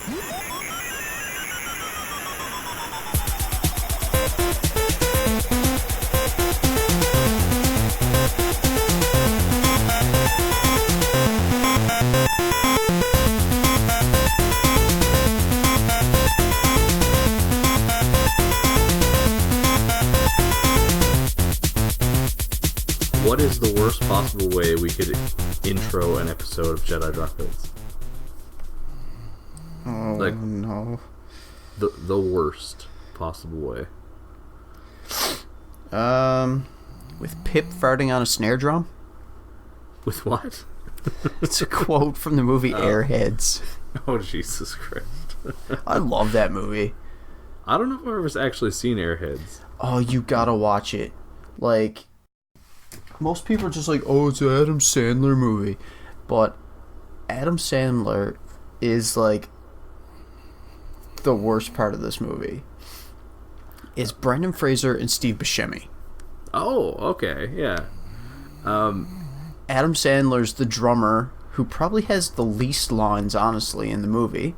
What is the worst possible way we could intro an episode of Jedi Dropouts? Oh, like, no. The worst possible way. With Pip farting on a snare drum? With what? It's a quote from the movie Airheads. Oh, Jesus Christ. I love that movie. I don't know if I've ever actually seen Airheads. Oh, you gotta watch it. Like, most people are just like, oh, it's an Adam Sandler movie. But Adam Sandler is, like, the worst part of this movie. Is Brendan Fraser and Steve Buscemi. Oh, okay, yeah. Adam Sandler's the drummer who probably has the least lines, honestly, in the movie.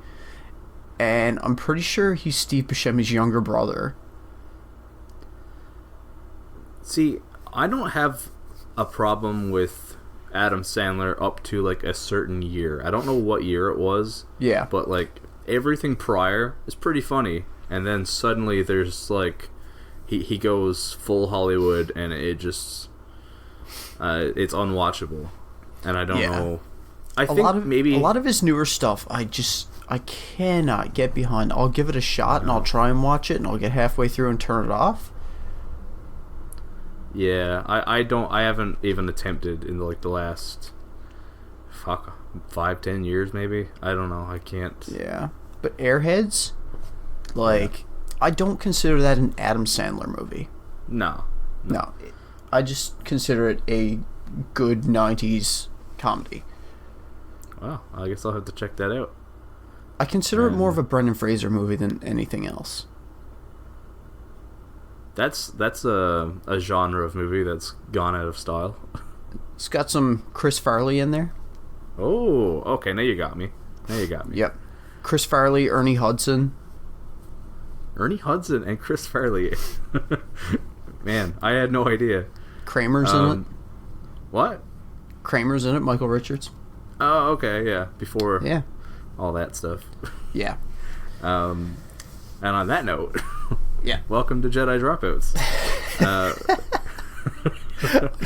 And I'm pretty sure he's Steve Buscemi's younger brother. See, I don't have a problem with Adam Sandler up to, like, a certain year. I don't know what year it was. Yeah. But, like, everything prior is pretty funny. And then suddenly there's, like, he goes full Hollywood and it just... it's unwatchable. And I don't know... I think maybe... A lot of his newer stuff, I cannot get behind. I'll give it a shot and I'll try and watch it and I'll get halfway through and turn it off. Yeah, I haven't even attempted in, like, the last 5-10 years maybe. I don't know, I can't. Yeah, but Airheads, like, I don't consider that an Adam Sandler movie. No. I just consider it a good 90s comedy. Well, I guess I'll have to check that out. I consider it more of a Brendan Fraser movie than anything else. That's a genre of movie that's gone out of style. It's got some Chris Farley in there. Oh, okay, now you got me. Yep. Chris Farley, Ernie Hudson. Ernie Hudson and Chris Farley. Man, I had no idea. Kramer's in it. What? Kramer's in it, Michael Richards. Oh, okay, yeah. Before all that stuff. Yeah. And on that note, welcome to Jedi Dropouts.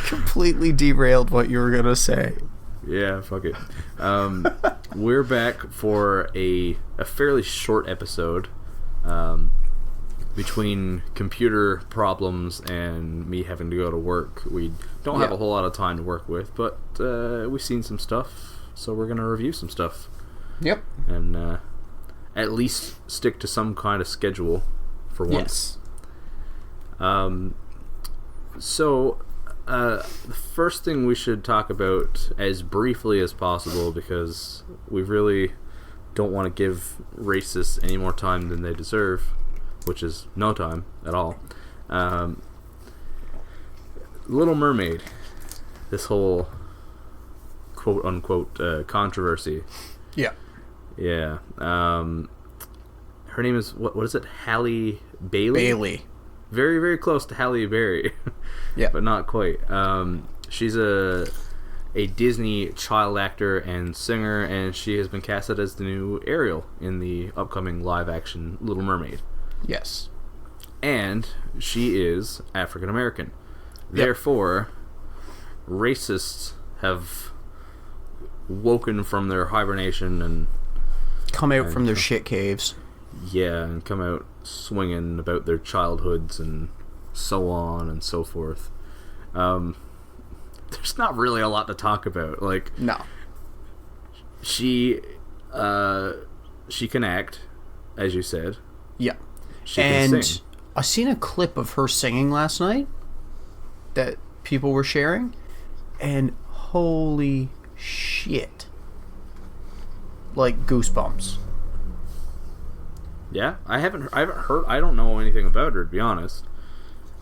Completely derailed what you were going to say. Yeah, fuck it. We're back for a fairly short episode. Between computer problems and me having to go to work, we don't have a whole lot of time to work with, but we've seen some stuff, so we're going to review some stuff. Yep. And at least stick to some kind of schedule for once. Yes. So, the first thing we should talk about as briefly as possible, because we really don't want to give racists any more time than they deserve, which is no time at all. Little Mermaid. This whole quote-unquote controversy. Yeah. Yeah. Her name is, what is it? Halle Bailey? Very, very close to Halle Berry. Yeah. But not quite. She's a Disney child actor and singer, and she has been casted as the new Ariel in the upcoming live-action Little Mermaid. Yes. And she is African American. Yep. Therefore, racists have woken from their hibernation and come out from their shit caves. Yeah, and come out swinging about their childhoods and so on and so forth. There's not really a lot to talk about. Like, no. She can act, as you said. Yeah. She can sing. I seen a clip of her singing last night that people were sharing, and holy shit. Like, goosebumps. Yeah, I haven't heard. I don't know anything about her, to be honest.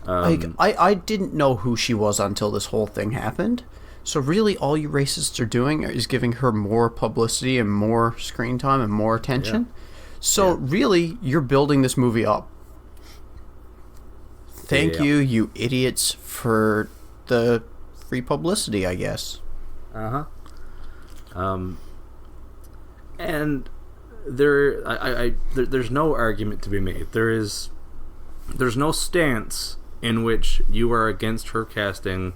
I didn't know who she was until this whole thing happened. So really, all you racists are doing is giving her more publicity and more screen time and more attention. Yeah. So really, you're building this movie up. Thank you, you idiots, for the free publicity, I guess. And there's no argument to be made. There's no stance in which you are against her casting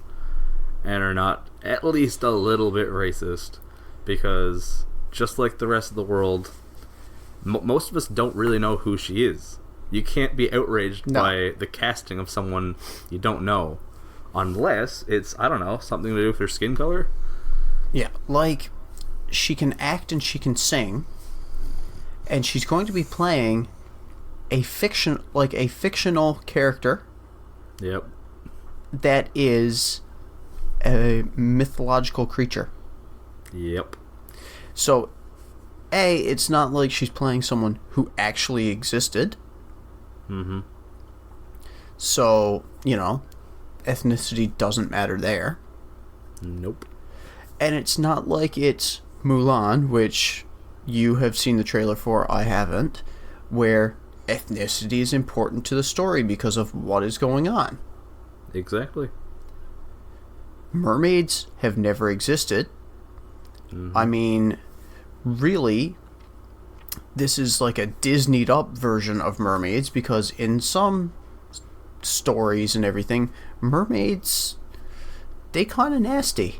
and are not at least a little bit racist, because just like the rest of the world, most of us don't really know who she is. You can't be outraged by the casting of someone you don't know, unless it's, I don't know, something to do with her skin color. Yeah, like, she can act and she can sing, and she's going to be playing a fictional character. Yep. That is a mythological creature. Yep. So, it's not like she's playing someone who actually existed. Mm-hmm. So, ethnicity doesn't matter there. Nope. And it's not like it's Mulan, which you have seen the trailer for, I haven't, where ethnicity is important to the story because of what is going on. Exactly. Mermaids have never existed. Mm-hmm. I mean, really, this is like a Disneyed up version of mermaids, because in some stories and everything, mermaids, they kind of nasty.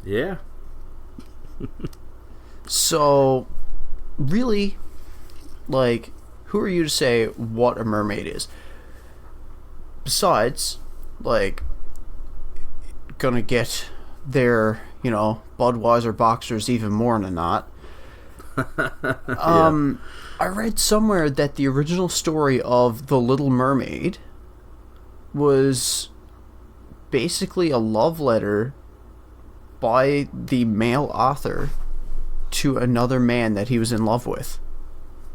Yeah. So, really, like, who are you to say what a mermaid is? Besides, like, gonna get their, Budweiser boxers even more than not. I read somewhere that the original story of The Little Mermaid was basically a love letter by the male author to another man that he was in love with.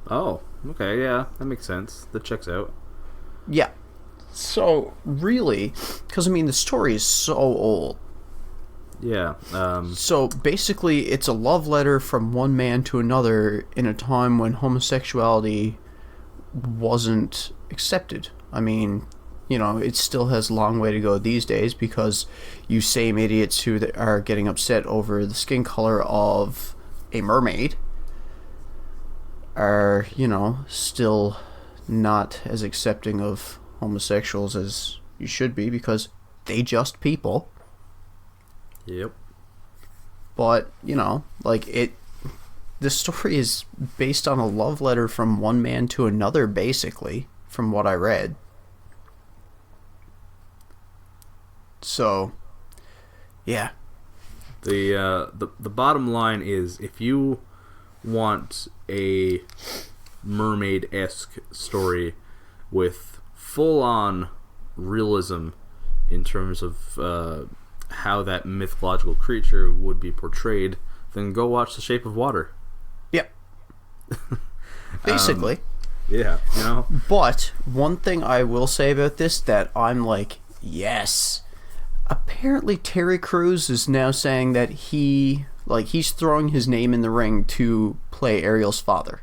Oh, okay, yeah, that makes sense. That checks out. Yeah. So, really, because, the story is so old. Yeah. So, basically, it's a love letter from one man to another in a time when homosexuality wasn't accepted. It still has a long way to go these days, because you same idiots who are getting upset over the skin color of a mermaid are, still not as accepting of homosexuals as you should be, because they just people. Yep. But, the story is based on a love letter from one man to another, basically, from what I read. So, yeah. The bottom line is, if you want a mermaid-esque story with full-on realism in terms of how that mythological creature would be portrayed, then go watch The Shape of Water. Yep. Basically. Yeah, But one thing I will say about this that I'm like, yes. Apparently Terry Crews is now saying that he's throwing his name in the ring to play Ariel's father.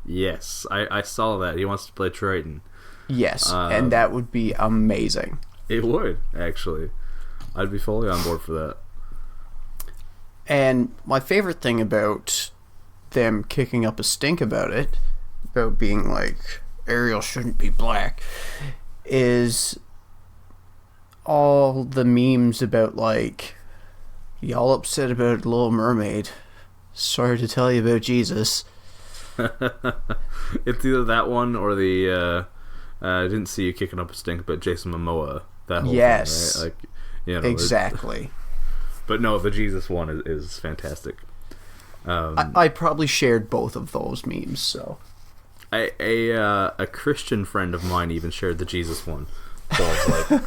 Yes, I saw that. He wants to play Triton. Yes, and that would be amazing. It would, actually. I'd be fully on board for that. And my favorite thing about them kicking up a stink about it, about being like, Ariel shouldn't be black, is all the memes about, like, y'all upset about Little Mermaid. Sorry to tell you about Jesus. It's either that one or the I didn't see you kicking up a stink about Jason Momoa. That whole thing, right? Exactly. But no, the Jesus one is fantastic. I probably shared both of those memes. So a Christian friend of mine even shared the Jesus one. So it's like,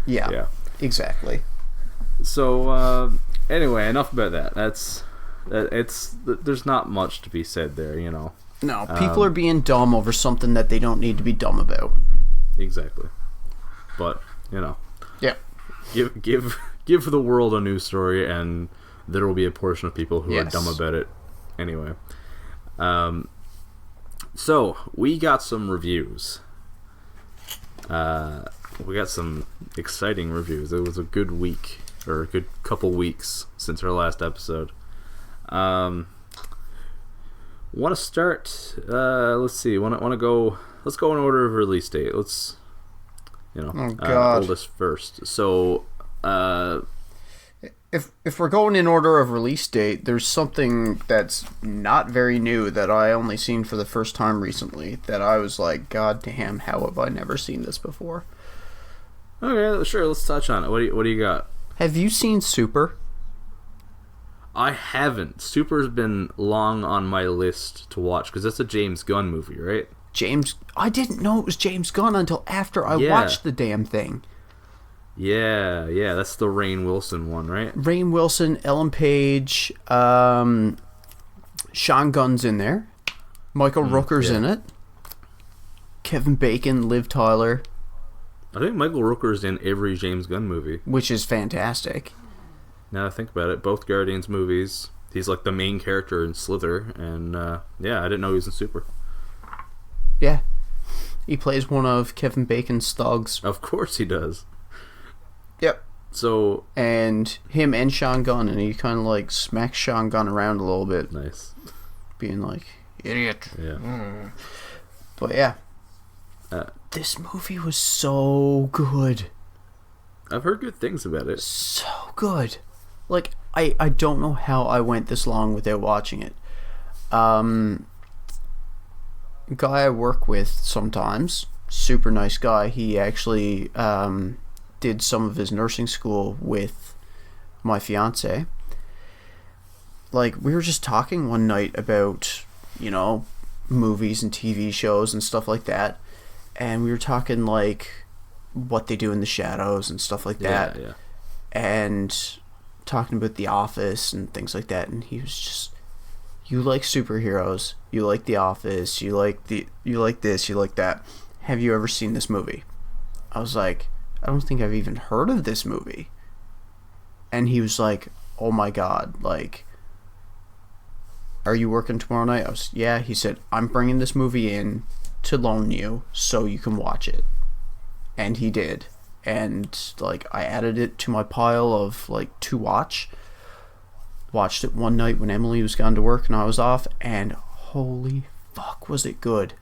yeah, exactly. So anyway, enough about that. There's not much to be said there, No, people are being dumb over something that they don't need to be dumb about. Exactly. But, Yeah. give the world a news story, and there will be a portion of people who are dumb about it anyway. So we got some reviews. We got some exciting reviews. It was a good week, or a good couple weeks since our last episode. Want to start? Let's see. Want to go? Let's go in order of release date. Let's, oldest first. So, if we're going in order of release date, there's something that's not very new that I only seen for the first time recently. That I was like, God damn, how have I never seen this before? Okay, sure. Let's touch on it. What do you got? Have you seen Super? I haven't. Super's been long on my list to watch because it's a James Gunn movie, right? I didn't know it was James Gunn until after I watched the damn thing. Yeah, that's the Rainn Wilson one, right? Rainn Wilson, Ellen Page, Sean Gunn's in there. Michael Rooker's in it. Kevin Bacon, Liv Tyler. I think Michael Rooker's in every James Gunn movie. Which is fantastic. Now I think about it, both Guardians movies, he's like the main character in Slither, and I didn't know he was in Super. Yeah. He plays one of Kevin Bacon's thugs. Of course he does. Yep. So... And him and Sean Gunn, and he kind of like smacks Sean Gunn around a little bit. Nice. Being like, idiot. Yeah. But yeah. This movie was so good. I've heard good things about it. So good. Like, I don't know how I went this long without watching it. Guy I work with sometimes, super nice guy. He actually did some of his nursing school with my fiance. Like, we were just talking one night about, movies and TV shows and stuff like that. And we were talking, like, what they do in the shadows and stuff like that. Yeah. And talking about The Office and things like that. And he was just, you like superheroes, you like The Office, you like this, you like that. Have you ever seen this movie? I was like, I don't think I've even heard of this movie. And he was like, oh my God, like, are you working tomorrow night? I was, yeah. He said, I'm bringing this movie in to loan you so you can watch it. And he did. And, like, I added it to my pile of, like, to watch. Watched it one night when Emily was gone to work and I was off, and holy fuck was it good.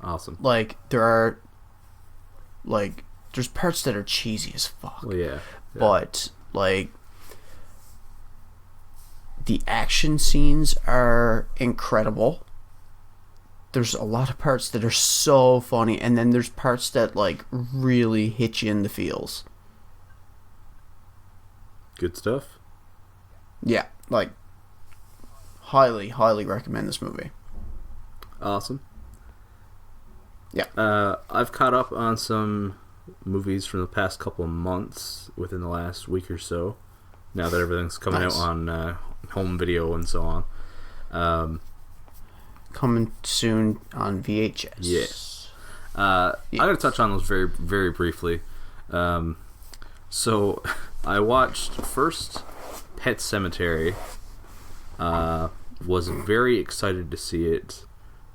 Awesome. Like, there's parts that are cheesy as fuck. Well, yeah. But, like, the action scenes are incredible. There's a lot of parts that are so funny, and then there's parts that, like, really hit you in the feels. Good stuff. Yeah, like, highly, highly recommend this movie. Awesome. Yeah. I've caught up on some movies from the past couple of months within the last week or so, now that everything's coming out on home video and so on. Coming soon on VHS. Yes. I'm going to touch on those very, very briefly. So, I watched first Pet Sematary. Was very excited to see it.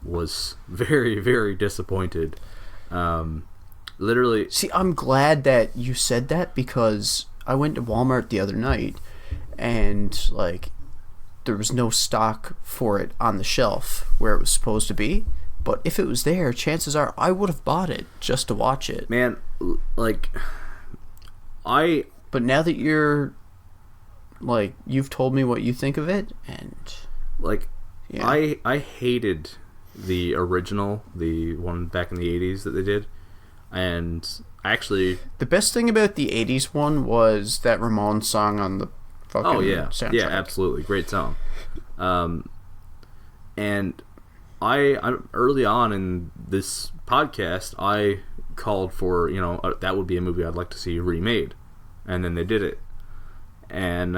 Was very, very disappointed. Literally. See, I'm glad that you said that, because I went to Walmart the other night and, like, there was no stock for it on the shelf where it was supposed to be. But if it was there, chances are I would have bought it just to watch it. Man, like, But now that you're, like, you've told me what you think of it, and... Like, yeah. I hated the original, the one back in the 80s that they did. And actually... The best thing about the 80s one was that Ramones song on the fucking soundtrack. Yeah, absolutely. Great song. And I early on in this podcast, I called for, that would be a movie I'd like to see remade. And then they did it. And,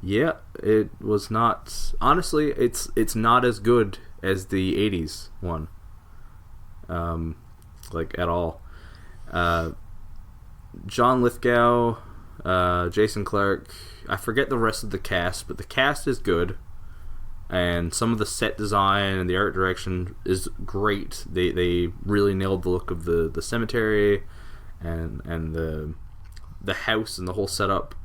yeah, it was not... Honestly, it's not as good as the 80s one. Like, at all. John Lithgow, Jason Clarke. I forget the rest of the cast, but the cast is good, and some of the set design and the art direction is great. They really nailed the look of the cemetery and the house and the whole setup.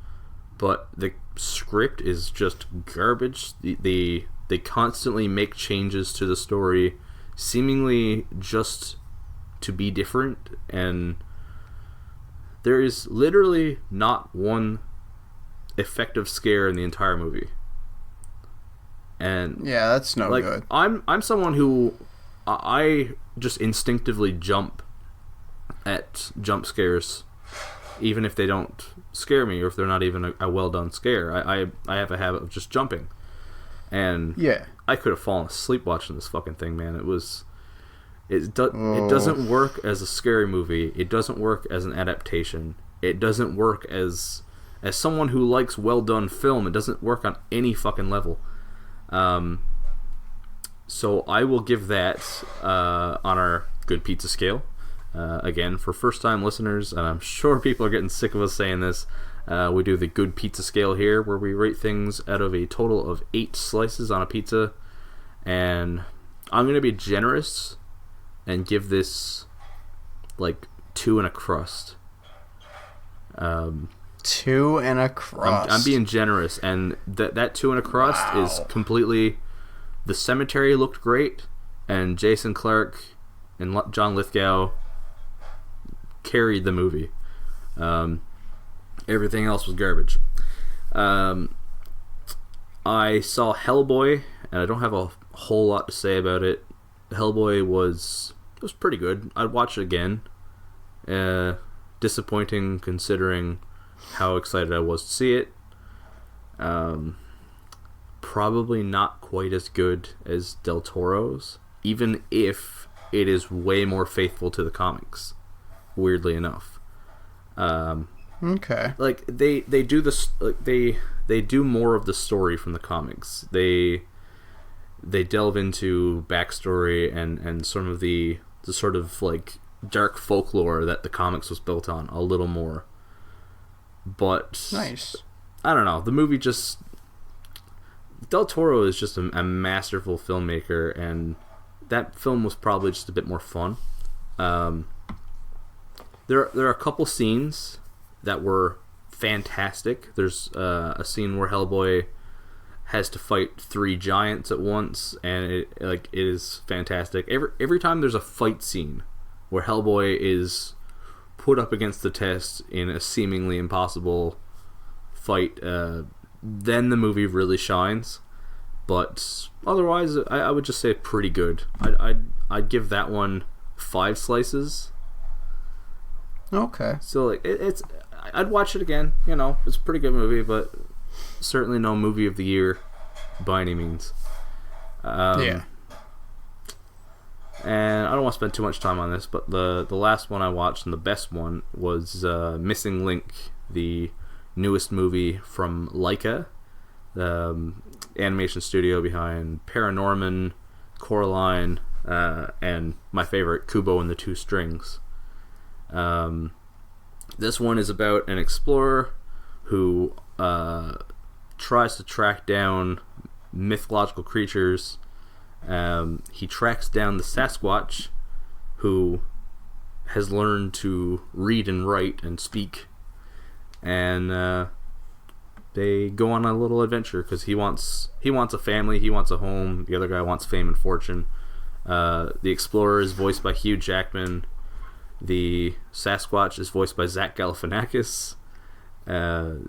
But the script is just garbage. They constantly make changes to the story, seemingly just to be different, and there is literally not one effective scare in the entire movie. And yeah, that's no good. I'm someone who I just instinctively jump at jump scares, even if they don't scare me or if they're not even a well done scare. I have a habit of just jumping, and yeah, I could have fallen asleep watching this fucking thing, man. It doesn't work as a scary movie. It doesn't work as an adaptation. It doesn't work as someone who likes well done film. It doesn't work on any fucking level. So I will give that on our good pizza scale. Again, for first time listeners, and I'm sure people are getting sick of us saying this, we do the good pizza scale here, where we rate things out of a total of 8 slices on a pizza. And I'm going to be generous and give this like 2 and a crust. 2 and a crust. I'm being generous, and that 2 and a crust is completely. The cemetery looked great, and Jason Clarke and John Lithgow carried the movie. Everything else was garbage. I saw Hellboy, and I don't have a whole lot to say about it. Hellboy was pretty good. I'd watch it again. Disappointing considering how excited I was to see it. Probably not quite as good as Del Toro's, even if it is way more faithful to the comics, weirdly enough. Okay. Like they do this, like they do more of the story from the comics. They delve into backstory and some of the sort of like dark folklore that the comics was built on a little more. But nice. I don't know. The movie just. Del Toro is just a masterful filmmaker, and that film was probably just a bit more fun. There are a couple scenes that were fantastic. There's a scene where Hellboy has to fight 3 giants at once, and it is fantastic. Every time there's a fight scene where Hellboy is put up against the test in a seemingly impossible fight, then the movie really shines. But otherwise, I would just say pretty good. I'd give that one 5 slices. Okay. So like I'd watch it again. You know, it's a pretty good movie, but certainly no movie of the year by any means. Yeah. And I don't want to spend too much time on this, but the last one I watched and the best one was Missing Link, the newest movie from Laika, the animation studio behind Paranorman, Coraline, and my favorite, Kubo and the Two Strings. This one is about an explorer who tries to track down mythological creatures. He tracks down the Sasquatch, who has learned to read and write and speak, and they go on a little adventure because he wants a family, he wants a home. The other guy wants fame and fortune. The explorer is voiced by Hugh Jackman. The Sasquatch is voiced by Zach Galifianakis.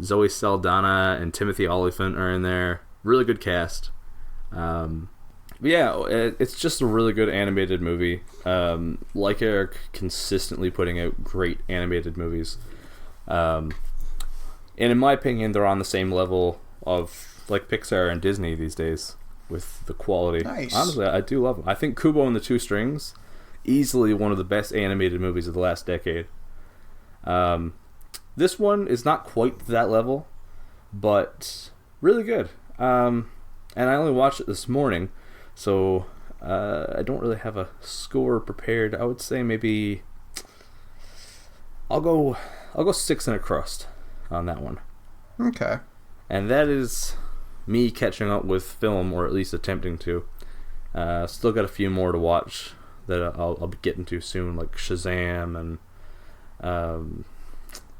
Zoe Saldana and Timothy Olyphant are in there. Really good cast. Yeah, it's just a really good animated movie. Laika are consistently putting out great animated movies. And in my opinion, they're on the same level of like Pixar and Disney these days with the quality. Nice. Honestly, I do love them. I think Kubo and the Two Strings, easily one of the best animated movies of the last decade. This one is not quite that level, but really good. And I only watched it this morning, so I don't really have a score prepared. I would say maybe I'll go I'll go 6 and a crust on that one. Okay. And that is me catching up with film, or at least attempting to. Still got a few more to watch that I'll be getting to soon, like Shazam and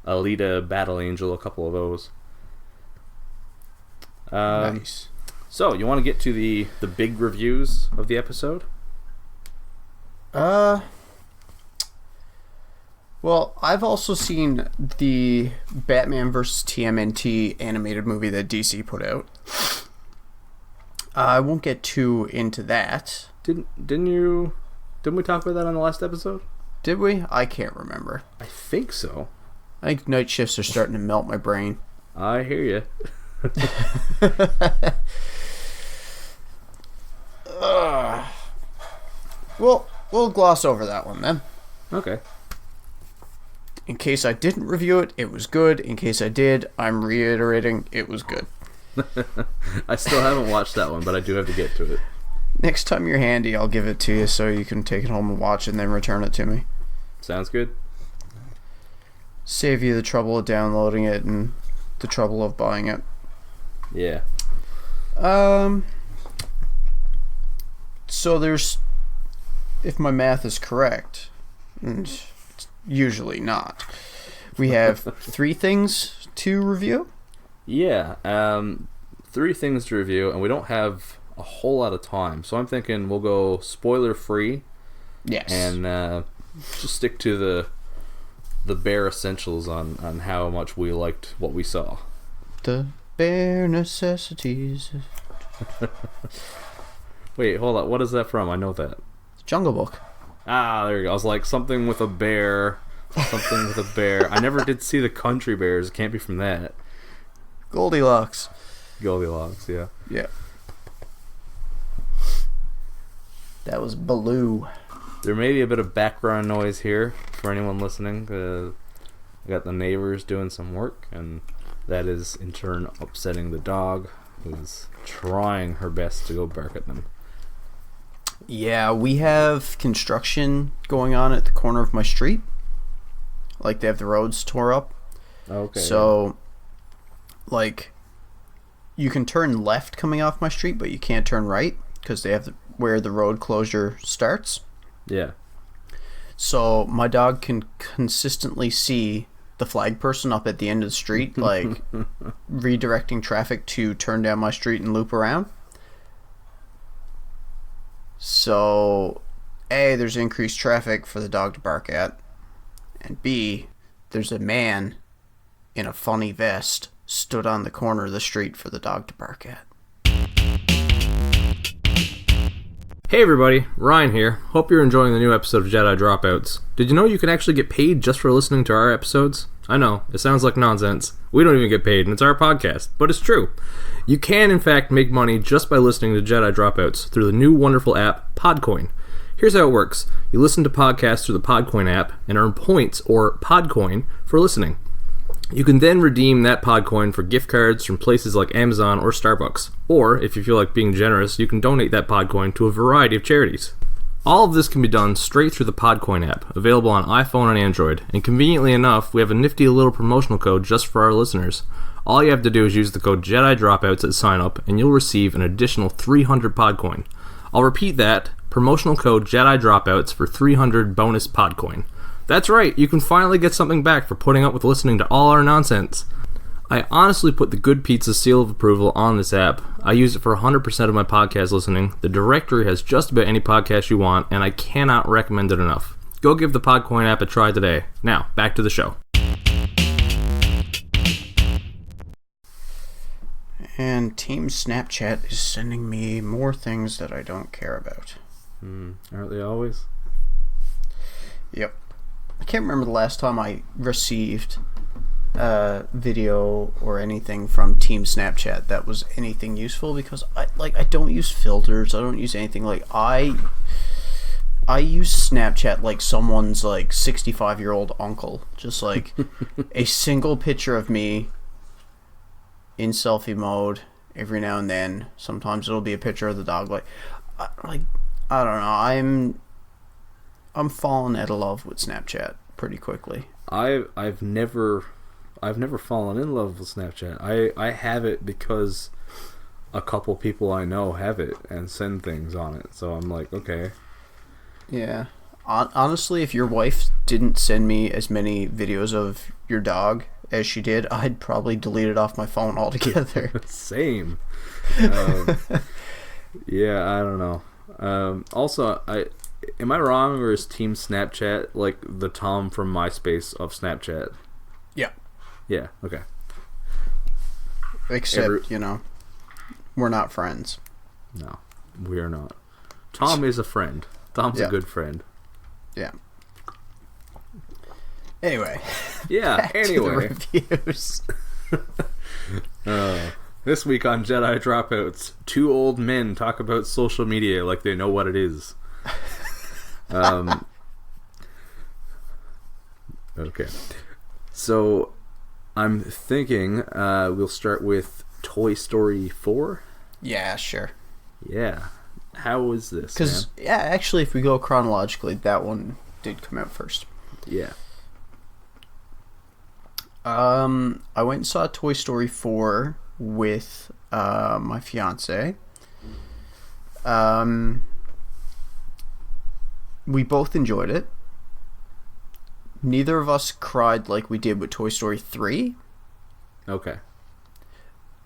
Alita, Battle Angel, a couple of those. Nice. So, you want to get to the big reviews of the episode? Well, I've also seen the Batman vs. TMNT animated movie that DC put out. I won't get too into that. Didn't we talk about that on the last episode? Did we? I can't remember. I think so. I think night shifts are starting to melt my brain. I hear you. Well, we'll gloss over that one then. Okay. In case I didn't review it, it was good. In case I did, I'm reiterating, it was good. I still haven't watched that one, but I do have to get to it. Next time you're handy, I'll give it to you so you can take it home and watch it and then return it to me. Sounds good. Save you the trouble of downloading it and the trouble of buying it. Yeah. So there's, if my math is correct, and it's usually not, we have 3 things to review? Yeah. 3 things to review, and we don't have a whole lot of time, so I'm thinking we'll go spoiler free. Yes. And just stick to the bare essentials on how much we liked what we saw. The bare necessities. Wait, hold on. What is that from? I know that. Jungle Book. Ah, there you go. I was like, something with a bear. Something with a bear. I never did see the Country Bears. It can't be from that. Goldilocks. Goldilocks, yeah. Yeah. That was Baloo. There may be a bit of background noise here for anyone listening. I got the neighbors doing some work, and that is in turn upsetting the dog, who's trying her best to go bark at them. Yeah, we have construction going on at the corner of my street. Like, they have the roads tore up. Okay. So, like, you can turn left coming off my street, but you can't turn right because they have where the road closure starts. Yeah. So my dog can consistently see the flag person up at the end of the street, like redirecting traffic to turn down my street and loop around. So, A, there's increased traffic for the dog to bark at, and B, there's a man in a funny vest stood on the corner of the street for the dog to bark at. Hey everybody, Ryan here. Hope you're enjoying the new episode of Jedi Dropouts. Did you know you can actually get paid just for listening to our episodes? I know, it sounds like nonsense. We don't even get paid, and it's our podcast, but it's true. You can, in fact, make money just by listening to Jedi Dropouts through the new wonderful app, Podcoin. Here's how it works. You listen to podcasts through the Podcoin app and earn points, or Podcoin, for listening. You can then redeem that Podcoin for gift cards from places like Amazon or Starbucks. Or, if you feel like being generous, you can donate that Podcoin to a variety of charities. All of this can be done straight through the Podcoin app, available on iPhone and Android. And conveniently enough, we have a nifty little promotional code just for our listeners. All you have to do is use the code Jedi Dropouts at sign up, and you'll receive an additional 300 Podcoin. I'll repeat that, promotional code Jedi Dropouts for 300 bonus Podcoin. That's right, you can finally get something back for putting up with listening to all our nonsense. I honestly put the Good Pizza seal of approval on this app. I use it for 100% of my podcast listening. The directory has just about any podcast you want, and I cannot recommend it enough. Go give the Podcoin app a try today. Now, back to the show. And Team Snapchat is sending me more things that I don't care about. Aren't they always? Yep. I can't remember the last time I received video or anything from Team Snapchat that was anything useful, because I don't use filters. I don't use anything. Like, I use Snapchat like someone's like 65-year-old uncle. Just like a single picture of me in selfie mode every now and then. Sometimes it'll be a picture of the dog. I don't know. I'm falling out of love with Snapchat pretty quickly. I've never fallen in love with Snapchat. I have it because a couple people I know have it and send things on it. So I'm like, okay. Yeah. Honestly, if your wife didn't send me as many videos of your dog as she did, I'd probably delete it off my phone altogether. Same. Yeah, I don't know. Also, am I wrong, or is Team Snapchat like the Tom from MySpace of Snapchat? Yeah. Yeah, okay. Except, we're not friends. No, we are not. Tom is a friend. Tom's a good friend. Yeah. Anyway. Yeah, back anyway. to the reviews. This week on Jedi Dropouts, two old men talk about social media like they know what it is. Okay. So, I'm thinking we'll start with Toy Story 4. Yeah, sure. Yeah. How was this? Because, actually, if we go chronologically, that one did come out first. Yeah. I went and saw Toy Story 4 with my fiance. We both enjoyed it. Neither of us cried like we did with Toy Story 3. Okay.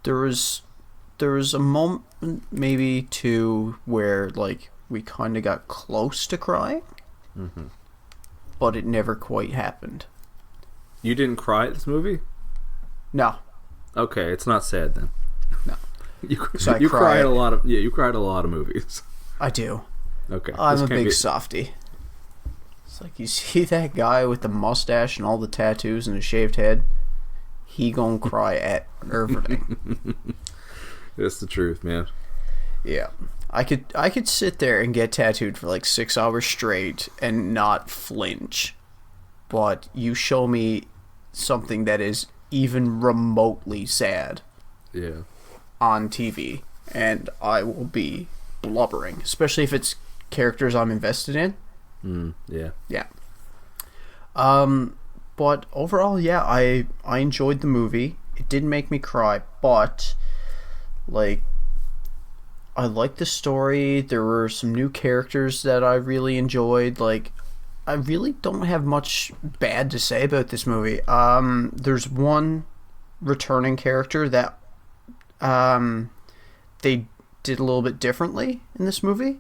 There was a moment, maybe two, where like we kind of got close to crying, but it never quite happened. You didn't cry at this movie? No. Okay, it's not sad then. No. You cry cry at a lot of you cry at a lot of movies. I do. Okay. I'm a big softie. It's like, you see that guy with the mustache and all the tattoos and the shaved head? He gonna cry at everything. That's the truth, man. Yeah. I could sit there and get tattooed for like 6 hours straight and not flinch. But you show me something that is even remotely sad on TV, and I will be blubbering, especially if it's characters I'm invested in. Yeah. But overall, yeah, I enjoyed the movie. It didn't make me cry, but like, I liked the story. There were some new characters that I really enjoyed. Like, I really don't have much bad to say about this movie. There's one returning character that they did a little bit differently in this movie,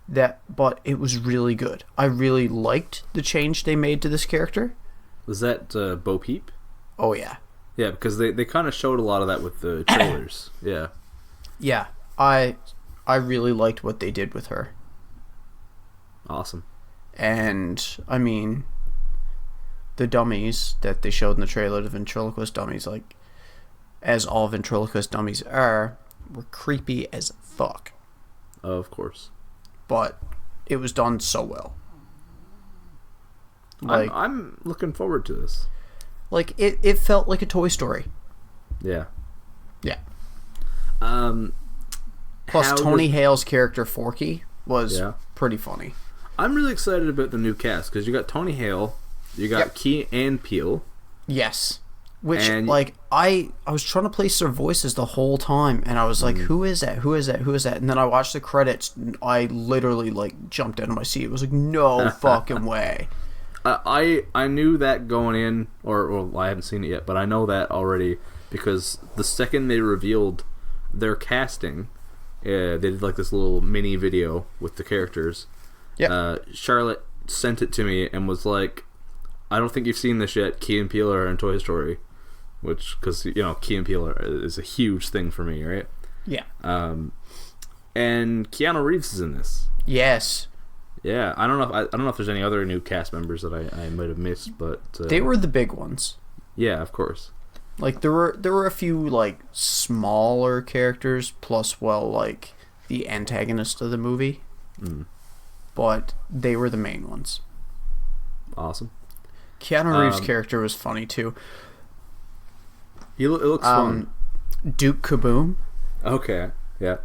but it was really good. I really liked the change they made to this character. Was that Bo Peep? Oh yeah. Yeah, because they kind of showed a lot of that with the trailers. Yeah. Yeah, I really liked what they did with her. Awesome. And, I mean, the dummies that they showed in the trailer, the ventriloquist dummies, like, as all ventriloquist dummies are, were creepy as fuck. Of course. But it was done so well. Like, I'm looking forward to this. Like, it felt like a Toy Story. Yeah. Yeah. Plus, Tony Hale's character, Forky, was pretty funny. I'm really excited about the new cast, because you got Tony Hale, you got Key and Peele. Yes. Which, like, I was trying to place their voices the whole time, and I was like, who is that? Who is that? Who is that? And then I watched the credits, and I literally, like, jumped out of my seat. It was like, no fucking way. I knew that going in, or I haven't seen it yet, but I know that already, because the second they revealed their casting, they did, like, this little mini video with the characters. Yeah. Charlotte sent it to me and was like, I don't think you've seen this yet. Key and Peele are in Toy Story. Which, because, Key and Peele is a huge thing for me, right? Yeah. And Keanu Reeves is in this. Yes. Yeah, I don't know if there's any other new cast members that I might have missed, but they were the big ones. Yeah, of course. Like, there were a few, like, smaller characters, plus, well, like, the antagonist of the movie. But they were the main ones. Awesome. Keanu Reeves' character was funny too. It looks fun. Duke Kaboom. Okay, yeah.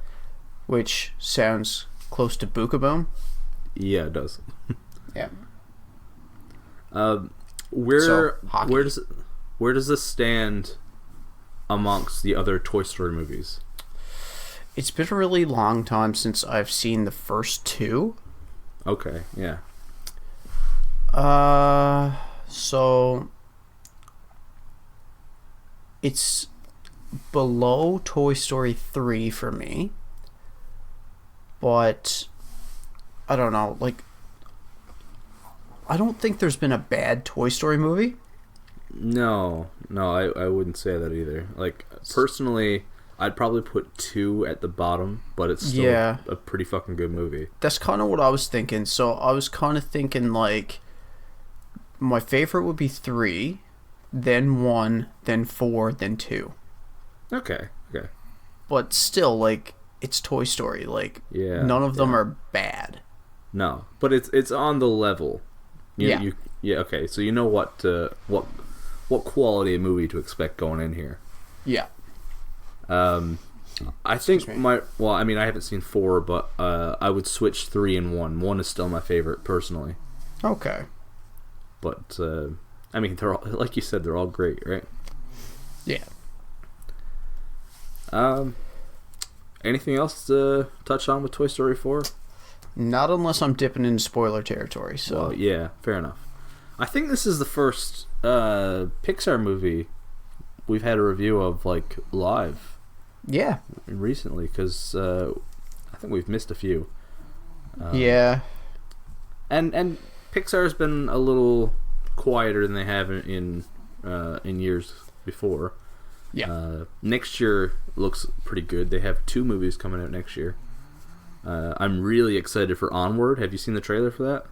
Which sounds close to Bookaboom. Yeah, it does. Yeah. Where hockey. where does this stand amongst the other Toy Story movies? It's been a really long time since I've seen the first two. Okay, yeah. So it's below Toy Story 3 for me. But I don't know, like I don't think there's been a bad Toy Story movie. No, I wouldn't say that either. Like, personally, I'd probably put 2 at the bottom, but it's still a pretty fucking good movie. That's kind of what I was thinking. So I was kind of thinking, like, my favorite would be 3, then 1, then 4, then 2. Okay. But still, like, it's Toy Story. Like, none of them are bad. No, but it's on the level. Okay, so you know what quality of movie to expect going in here. Yeah. I think I haven't seen 4, but I would switch 3 and 1. 1 is still my favorite personally. Okay. But they're all, like you said, they're all great, right? Yeah. Anything else to touch on with Toy Story 4? Not unless I'm dipping into spoiler territory. So well, yeah, fair enough. I think this is the first Pixar movie we've had a review of, like, live. Yeah. Recently, because I think we've missed a few. Yeah. And Pixar's been a little quieter than they have in years before. Yeah. Next year looks pretty good. They have 2 movies coming out next year. I'm really excited for Onward. Have you seen the trailer for that?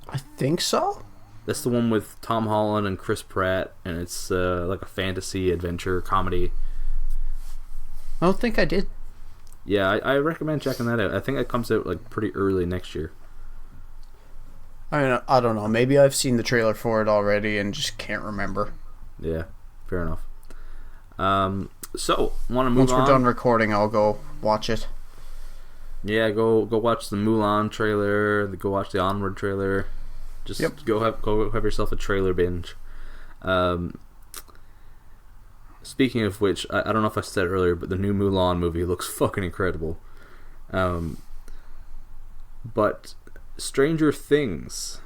I think so. That's the one with Tom Holland and Chris Pratt, and it's like a fantasy adventure comedy. I don't think I did. Yeah, I recommend checking that out. I think it comes out like pretty early next year. I mean, I don't know. Maybe I've seen the trailer for it already and just can't remember. Yeah, fair enough. So, want to move on? Once we're done recording, I'll go watch it. Yeah, go watch the Mulan trailer. Go watch the Onward trailer. Just go have yourself a trailer binge. Speaking of which, I don't know if I said it earlier, but the new Mulan movie looks fucking incredible. But Stranger Things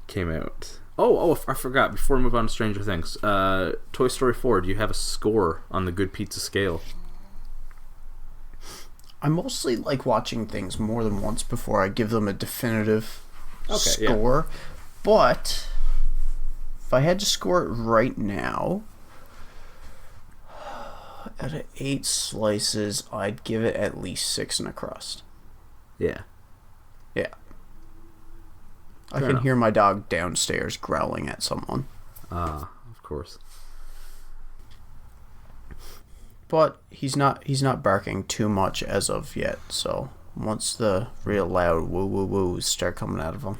came out. Oh, I forgot. Before we move on to Stranger Things, Toy Story 4, do you have a score on the Good Pizza scale? I mostly like watching things more than once before I give them a definitive score. Yeah. But if I had to score it right now, out of 8 slices, I'd give it at least 6 and a crust. Yeah. Yeah. I can hear my dog downstairs growling at someone. Of course. But he's not barking too much as of yet, so once the real loud woo woo woos start coming out of him.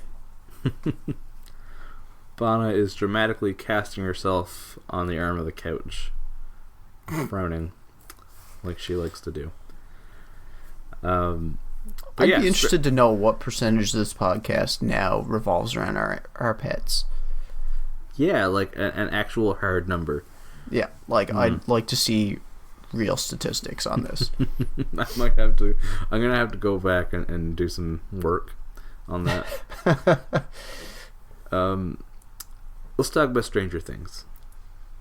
Bana is dramatically casting herself on the arm of the couch, frowning like she likes to do. I'd be interested to know what percentage of this podcast now revolves around our pets. Yeah, like an actual hard number. Yeah, like I'd like to see real statistics on this. I'm gonna have to go back and do some work on that. Let's talk about Stranger Things.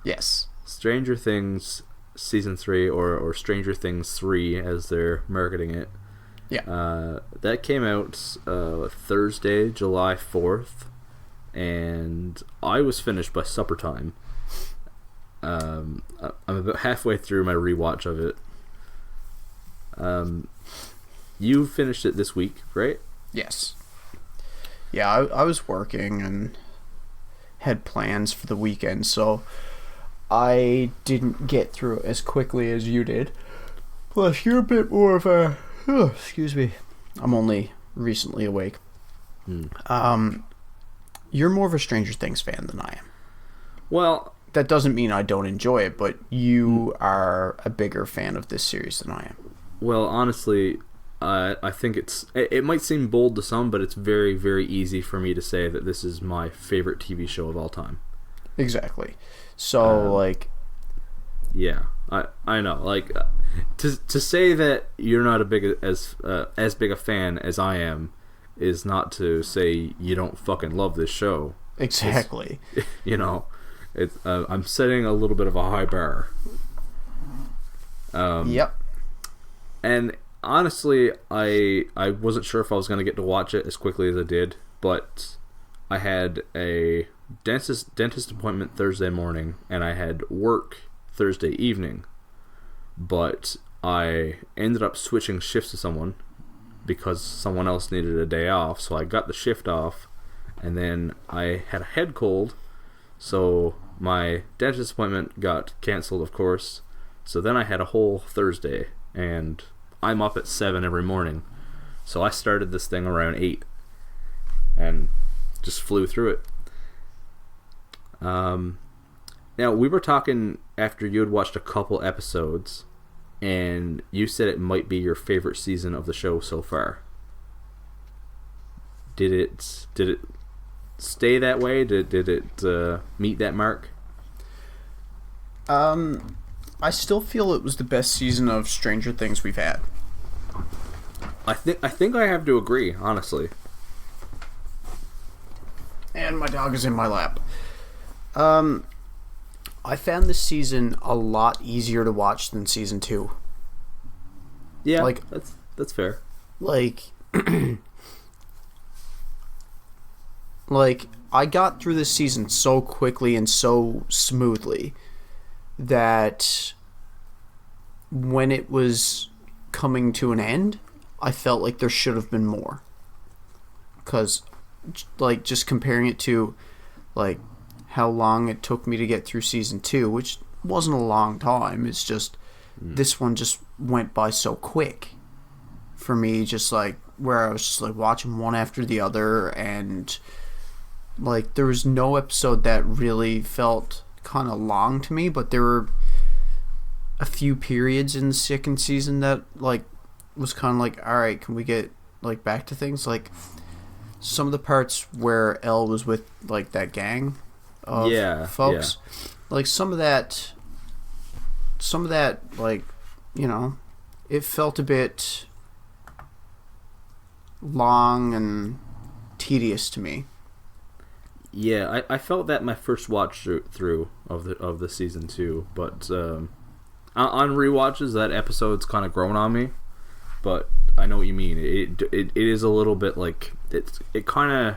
Yes. Stranger Things Season 3, or Stranger Things 3 as they're marketing it. Yeah. That came out Thursday, July 4th, and I was finished by supper time. I'm about halfway through my rewatch of it. You finished it this week, right? Yes. Yeah, I was working and had plans for the weekend, so I didn't get through it as quickly as you did. Plus, you're a bit more of a... excuse me. I'm only recently awake. You're more of a Stranger Things fan than I am. Well... That doesn't mean I don't enjoy it, but you are a bigger fan of this series than I am. Well, honestly, I think it might seem bold to some, but it's very, very easy for me to say that this is my favorite TV show of all time. Exactly. So, Yeah, I know. Like, to say that you're not as big a fan as I am is not to say you don't fucking love this show. exactly. You know, I'm setting a little bit of a high bar. Yep. And honestly, I wasn't sure if I was going to get to watch it as quickly as I did, but I had a dentist appointment Thursday morning, and I had work Thursday evening. But I ended up switching shifts to someone because someone else needed a day off, so I got the shift off, and then I had a head cold, so my dentist appointment got canceled, of course. So then I had a whole Thursday, and I'm up at 7 every morning. So I started this thing around 8 and just flew through it. Now, we were talking after you had watched a couple episodes, and you said it might be your favorite season of the show so far. Did it stay that way? Did it meet that mark? I still feel it was the best season of Stranger Things we've had. I think I have to agree, honestly. And my dog is in my lap. I found this season a lot easier to watch than season 2. Yeah, that's fair. Like, I got through this season so quickly and so smoothly that when it was coming to an end, I felt like there should have been more. Because, just comparing it to, how long it took me to get through season 2, which wasn't a long time. It's just, this one just went by so quick for me, just where I was just watching one after the other, and there was no episode that really felt kind of long to me, but there were a few periods in the second season that was kind of alright, can we get back to things, some of the parts where Elle was with that gang of folks. Yeah. Some of that it felt a bit long and tedious to me. Yeah, I felt that my first watch through of the season 2, but on rewatches that episode's kind of grown on me. But I know what you mean. It is a little bit it kind of,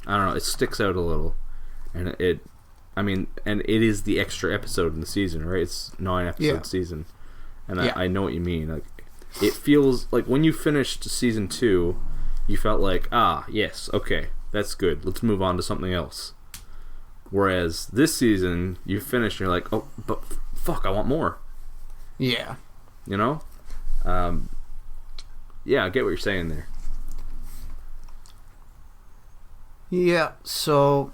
I don't know, it sticks out a little, and it is the extra episode in the season, right? It's 9 episode season, and I know what you mean. It feels like when you finished season 2, you felt yes, okay, that's good, let's move on to something else. Whereas this season, you finish and you're like, oh, but fuck, I want more. Yeah. You know? Yeah, I get what you're saying there. Yeah, so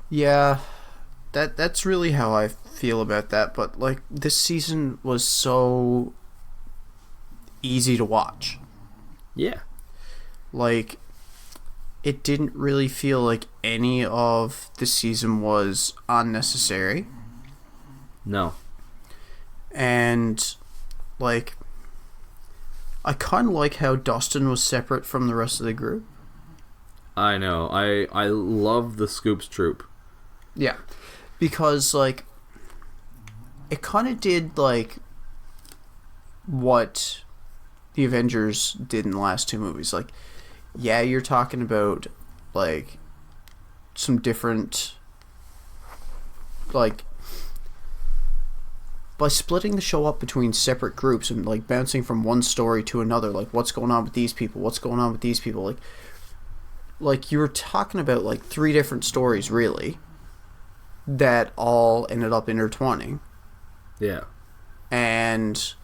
yeah, that's really how I feel about that, but this season was so easy to watch. Yeah. It didn't really feel like any of the season was unnecessary. No. And I kind of like how Dustin was separate from the rest of the group. I know. I love the Scoops troop. Yeah. Because, it kind of did, what the Avengers did in the last 2 movies. Yeah, you're talking about, some different, by splitting the show up between separate groups and bouncing from one story to another, what's going on with these people, what's going on with these people, you were talking about 3 different stories really that all ended up intertwining. Yeah. And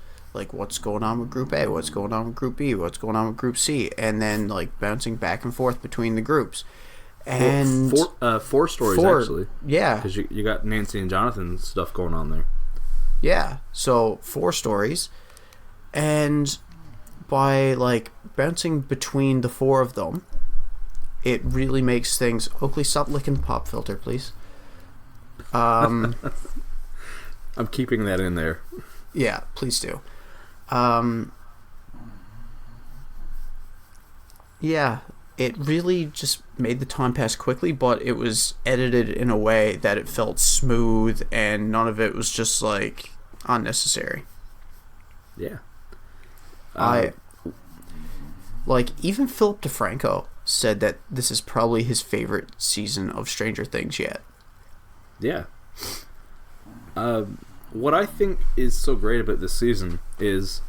what's going on with group A, what's going on with group B, what's going on with group C, and then bouncing back and forth between the groups. And 4 stories actually. Yeah. Because you got Nancy and Jonathan's stuff going on there. Yeah, so 4 stories, and by bouncing between the 4 of them, it really makes things... Oakley, stop licking the pop filter, please. I'm keeping that in there. Yeah, please do. Yeah, it really just made the time pass quickly, but it was edited in a way that it felt smooth and none of it was just like unnecessary. Yeah. Even Philip DeFranco said that this is probably his favorite season of Stranger Things yet. Yeah. What I think is so great about this season is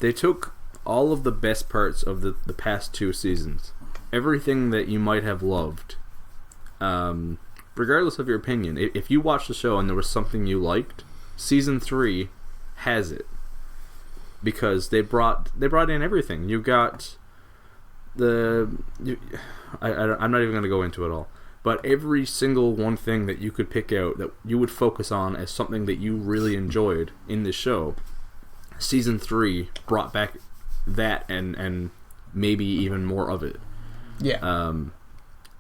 they took all of the best parts of the past 2 seasons. Everything that you might have loved. Regardless of your opinion, if you watched the show and there was something you liked, season 3 has it. Because they brought in everything. You got I'm not even going to go into it all. But every single one thing that you could pick out that you would focus on as something that you really enjoyed in this show, season 3 brought back that and maybe even more of it. Yeah.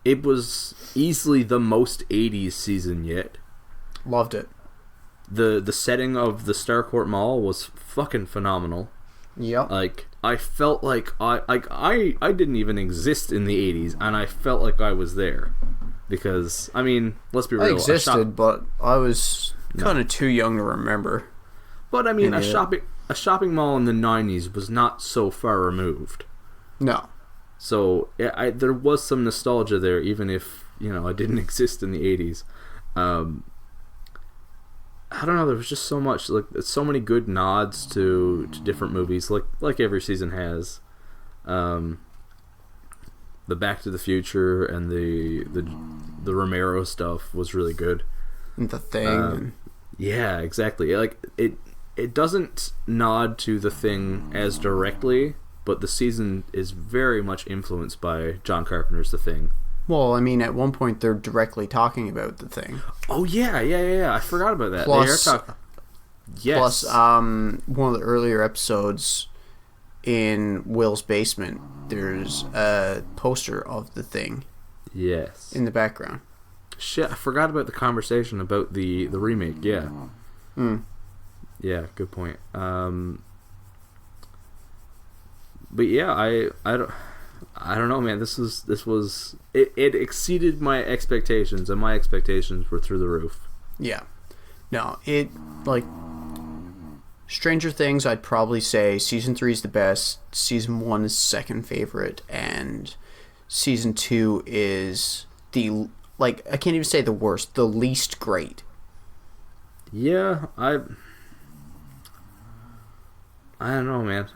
It was easily the most 80s season yet. Loved it. The setting of the Starcourt Mall was fucking phenomenal. Yep. Like, I felt like I didn't even exist in the 80s, and I felt like I was there. Because, I mean, let's be real. I existed, but I was kind of too young to remember. But, I mean, a shopping mall in the 90s was not so far removed. No. So, there was some nostalgia there, even if, I didn't exist in the 80s. I don't know, there was just so much, like, so many good nods to different movies, like every season has. The Back to the Future and the Romero stuff was really good. The Thing. Yeah, exactly. Like, it doesn't nod to The Thing as directly, but the season is very much influenced by John Carpenter's The Thing. Well, I mean, at one point they're directly talking about The Thing. Oh yeah. I forgot about that. Plus, yes. One of the earlier episodes in Will's basement, there's a poster of The Thing. Yes. In the background. Shit, I forgot about the conversation about the remake. Yeah. Yeah, good point. But yeah, I don't know, man. This was it exceeded my expectations, and my expectations were through the roof. Yeah. No, Stranger Things, I'd probably say season 3 is the best, season 1 is second favorite, and season 2 is I can't even say the worst, the least great. Yeah, I don't know, man.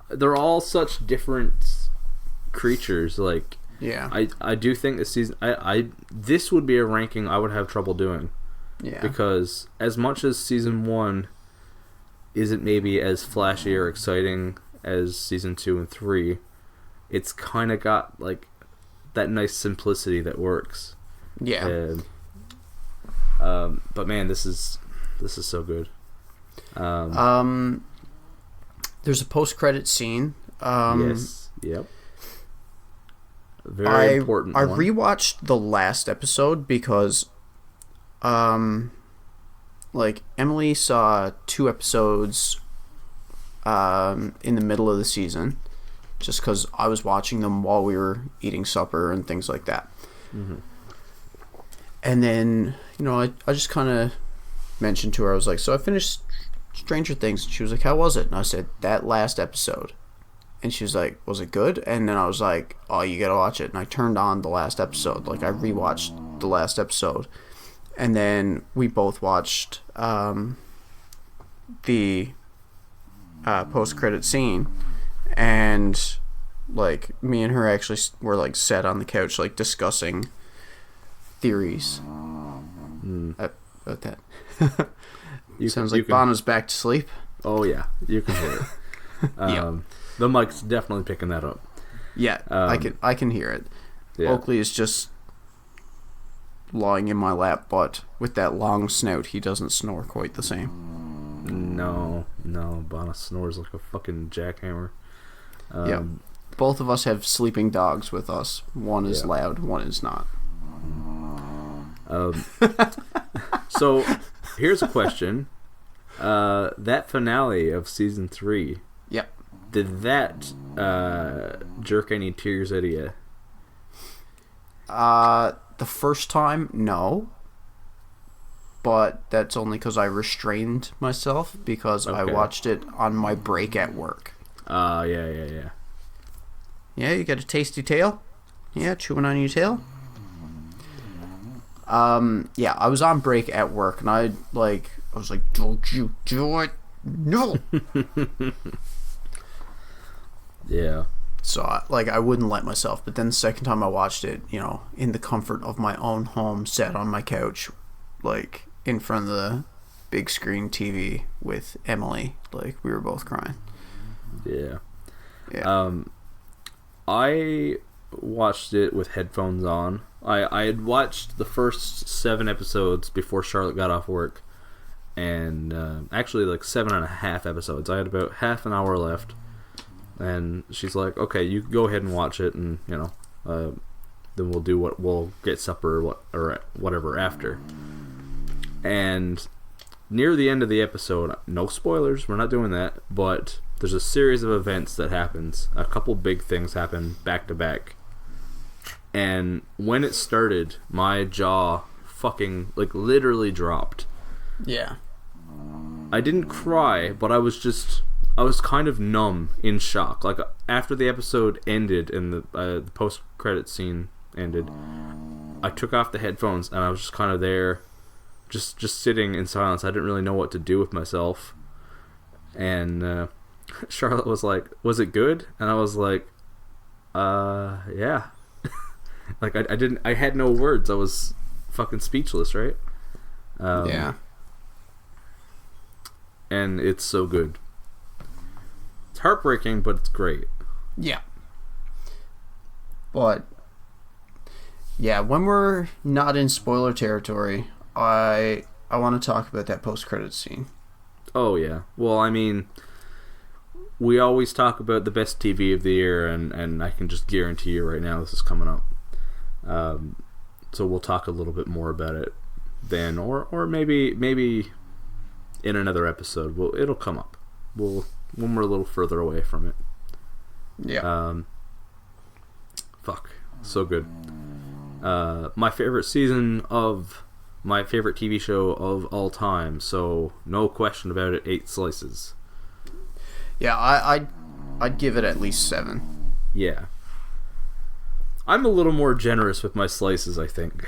They're all such different creatures. Like, yeah, I do think this season, this would be a ranking I would have trouble doing. Yeah, because as much as season 1 isn't maybe as flashy or exciting as season 2 and 3, it's kind of got like that nice simplicity that works. Yeah. But man, this is so good. There's a post-credit scene. Yes. Yep. Very important. I rewatched the last episode because, Emily saw 2 episodes, in the middle of the season, just because I was watching them while we were eating supper and things like that. Mm-hmm. And then, I just kind of mentioned to her, I was like, so I finished Stranger Things. And she was like, how was it? And I said, that last episode. And she was like, was it good? And then I was like, oh, you gotta watch it. And I turned on the last episode. Like, I rewatched the last episode. And then we both watched the post-credit scene. And, me and her actually were, sat on the couch, discussing theories about that. Sounds like Bono's back to sleep. Oh, yeah. You can hear it. Yep. The mic's definitely picking that up. Yeah, I can hear it. Yeah. Oakley is just lying in my lap, but with that long snout, he doesn't snore quite the same. No, Bono snores like a fucking jackhammer. Yeah. both of us have sleeping dogs with us. One is loud, one is not. So, here's a question. That finale of season 3. Yep. Did that jerk any tears out of you? The first time, no. But that's only because I restrained myself because I watched it on my break at work. Yeah. Yeah, you got a tasty tail? Yeah, chewing on your tail? Yeah, I was on break at work, and I was like, don't you do it. No. Yeah. So, I wouldn't let myself. But then the second time I watched it, in the comfort of my own home, sat on my couch, in front of the big screen TV with Emily. We were both crying. Yeah. Yeah. I watched it with headphones on. I had watched the first 7 episodes before Charlotte got off work. And actually 7.5 episodes. I had about half an hour left. And she's like, okay, you go ahead and watch it, and then we'll get supper or whatever after. And near the end of the episode, no spoilers, we're not doing that, but there's a series of events that happens. A couple big things happen back to back. And when it started, my jaw fucking literally dropped. Yeah. I didn't cry, but I was kind of numb, in shock. After the episode ended and the post-credit scene ended, I took off the headphones and I was just kind of there, just sitting in silence. I didn't really know what to do with myself. And Charlotte was like, "Was it good?" And I was like, "Yeah." I had no words. I was fucking speechless, right? Yeah. And it's so good. It's heartbreaking, but it's great. Yeah. But yeah, when we're not in spoiler territory, I want to talk about that post-credits scene. Oh yeah. Well, I mean, we always talk about the best TV of the year, and I can just guarantee you right now this is coming up. So we'll talk a little bit more about it then, or maybe in another episode. It'll come up. When we're a little further away from it. Yeah. So good. My favorite season of my favorite TV show of all time. So no question about it. 8 slices. Yeah, I'd give it at least 7. Yeah. I'm a little more generous with my slices, I think.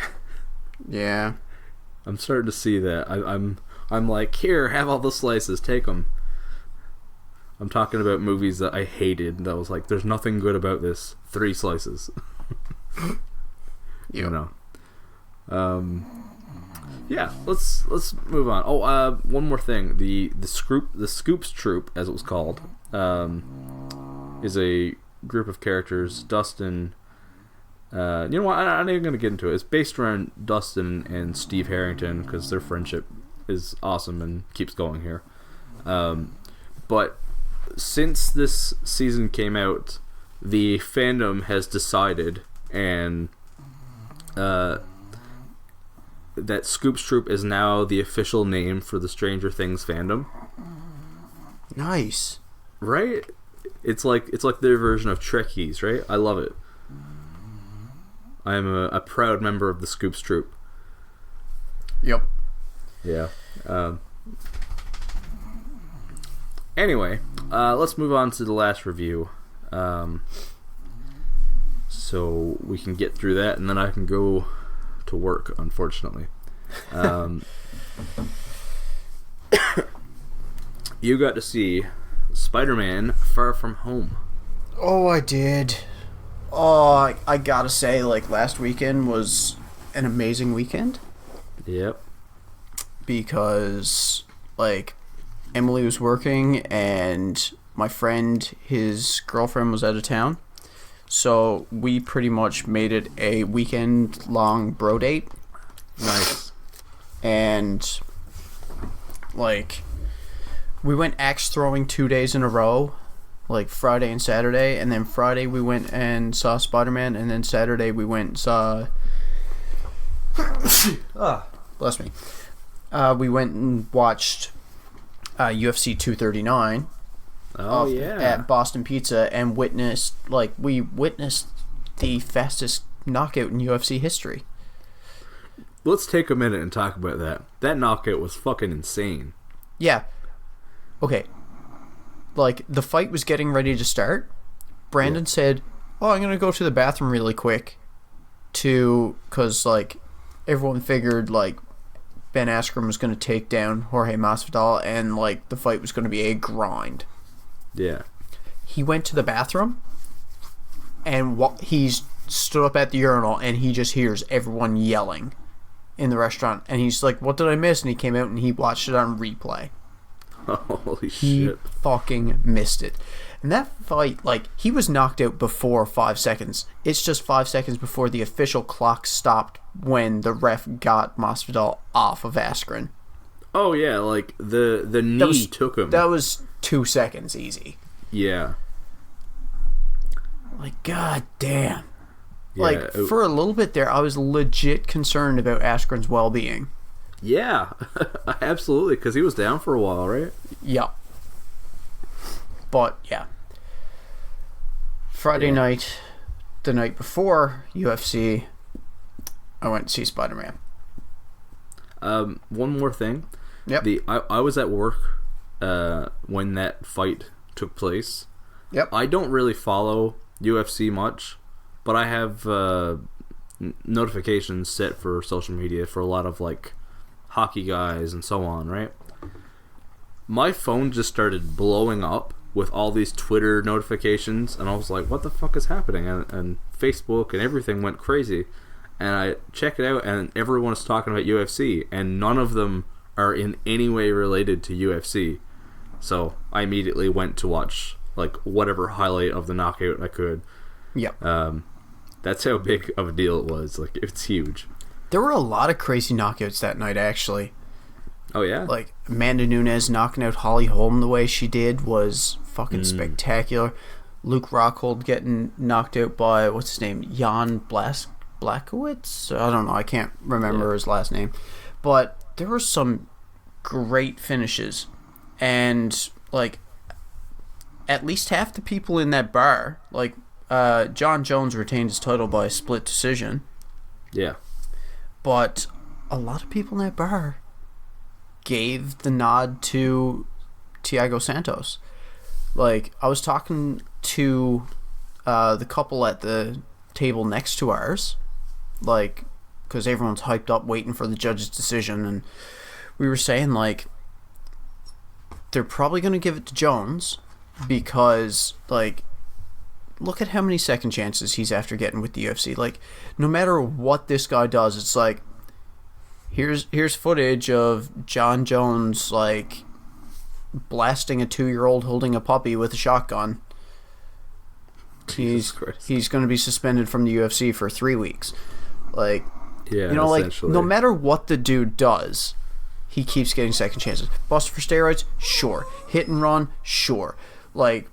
Yeah. I'm starting to see that. I'm like, here, have all the slices, take them. I'm talking about movies that I hated, and I was like, there's nothing good about this. 3 slices. Yep. Yeah, let's move on. Oh, one more thing. The Scoops Troop, as it was called, is a group of characters. Dustin. You know what? I'm not even going to get into it. It's based around Dustin and Steve Harrington because their friendship is awesome and keeps going here. But since this season came out, the fandom has decided and that Scoops Troop is now the official name for the Stranger Things fandom. Nice. Right? It's like their version of Trekkies, right? I love it. I am a proud member of the Scoops Troop. Yep. Yeah. Anyway, let's move on to the last review. So we can get through that, and then I can go to work, unfortunately. You got to see Spider-Man Far From Home. Oh, I did. Oh, I gotta say, last weekend was an amazing weekend. Yep. Because, Emily was working, and my friend, his girlfriend was out of town. So we pretty much made it a weekend-long bro date. Nice. And, we went axe throwing 2 days in a row. like Friday and Saturday, and then Friday we went and saw Spider-Man, and then Saturday we went and saw bless me. We went and watched UFC 239 at Boston Pizza, and witnessed the fastest knockout in UFC history. Let's take a minute and talk about that. That knockout was fucking insane. Yeah. Okay. Like, the fight was getting ready to start. Brandon said, I'm going to go to the bathroom really quick because, like, everyone figured, like, Ben Askren was going to take down Jorge Masvidal, and, like, the fight was going to be a grind. Yeah. He went to the bathroom, and he stood up at the urinal, and he just hears everyone yelling in the restaurant, and he's like, what did I miss? And he came out and he watched it on replay. Holy shit. He fucking missed it. And that fight, like, he was knocked out before 5 seconds. It's just 5 seconds before the official clock stopped when the ref got Masvidal off of Askren. Oh yeah, like the knee took him. That was 2 seconds easy. Yeah. Like, god damn. Yeah, like, for a little bit there, I was legit concerned about Askren's well-being. Yeah, absolutely, because he was down for a while, right? Yeah. But, yeah. Friday night, the night before UFC, I went to see Spider-Man. One more thing. Yep. I was at work when that fight took place. Yep. I don't really follow UFC much, but I have notifications set for social media for a lot of, like, hockey guys and so on, right? My phone just started blowing up with all these Twitter notifications, and I was like, what the fuck is happening? And Facebook and everything went crazy. And I check it out, and everyone is talking about UFC, and none of them are in any way related to UFC. So I immediately went to watch, like, whatever highlight of the knockout I could. Yep. That's how big of a deal it was. Like, it's huge. There were a lot of crazy knockouts that night, actually. Oh, yeah? Like, Amanda Nunes knocking out Holly Holm the way she did was fucking spectacular. Luke Rockhold getting knocked out by, what's his name, Jan Blachowicz? I don't know, I can't remember his last name. But there were some great finishes. And, like, at least half the people in that bar, like, John Jones retained his title by split decision. Yeah. But a lot of people in that bar gave the nod to Thiago Santos. Like, I was talking to the couple at the table next to ours, like, because everyone's hyped up waiting for the judge's decision, and we were saying, like, they're probably going to give it to Jones because, like, look at how many second chances he's after getting with the UFC. Like, no matter what this guy does, it's like, here's footage of John Jones, like, blasting a 2-year-old holding a puppy with a shotgun. He's going to be suspended from the UFC for 3 weeks. Like, yeah, you know, like, no matter what the dude does, he keeps getting second chances. Busted for steroids? Sure. Hit and run? Sure. Like,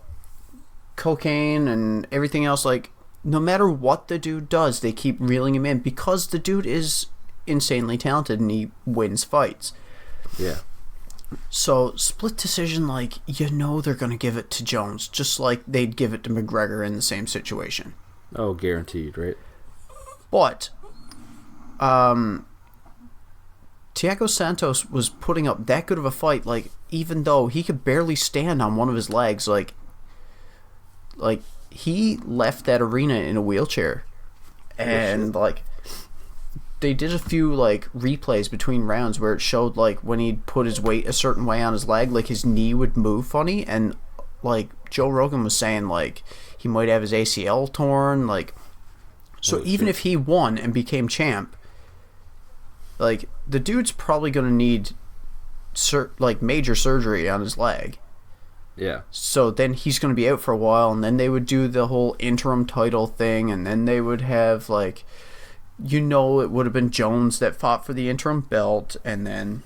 cocaine and everything else, like, no matter what the dude does, they keep reeling him in because the dude is insanely talented and he wins fights. Yeah. So, split decision, like, you know they're going to give it to Jones, just like they'd give it to McGregor in the same situation. Oh, guaranteed, right? But, Thiago Santos was putting up that good of a fight, like, even though he could barely stand on one of his legs, like, he left that arena in a wheelchair. And, like, they did a few, like, replays between rounds where it showed, like, when he'd put his weight a certain way on his leg, like, his knee would move funny. And, like, Joe Rogan was saying, like, he might have his ACL torn, like. So even if he won and became champ, like, the dude's probably going to need, major surgery on his leg. Yeah. So then he's going to be out for a while, and then they would do the whole interim title thing, and then they would have, like, you know, it would have been Jones that fought for the interim belt, and then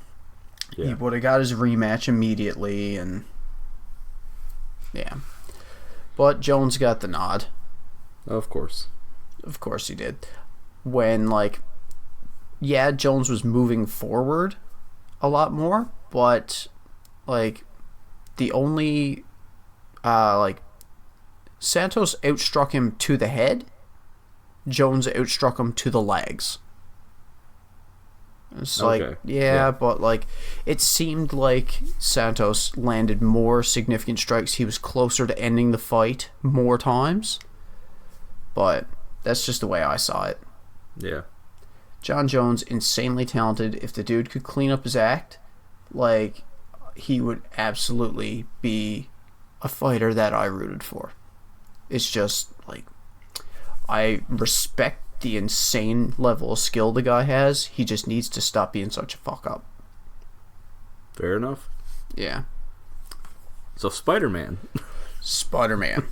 he would have got his rematch immediately, and yeah. But Jones got the nod. Of course. Of course he did. When, like, yeah, Jones was moving forward a lot more, but, like, the only, Santos outstruck him to the head. Jones outstruck him to the legs. It's like, yeah, but, like, it seemed like Santos landed more significant strikes. He was closer to ending the fight more times. But that's just the way I saw it. Yeah. John Jones, insanely talented. If the dude could clean up his act, like, he would absolutely be a fighter that I rooted for. It's just, like, I respect the insane level of skill the guy has. He just needs to stop being such a fuck up. Fair enough. Yeah. So Spider-Man. Spider-Man.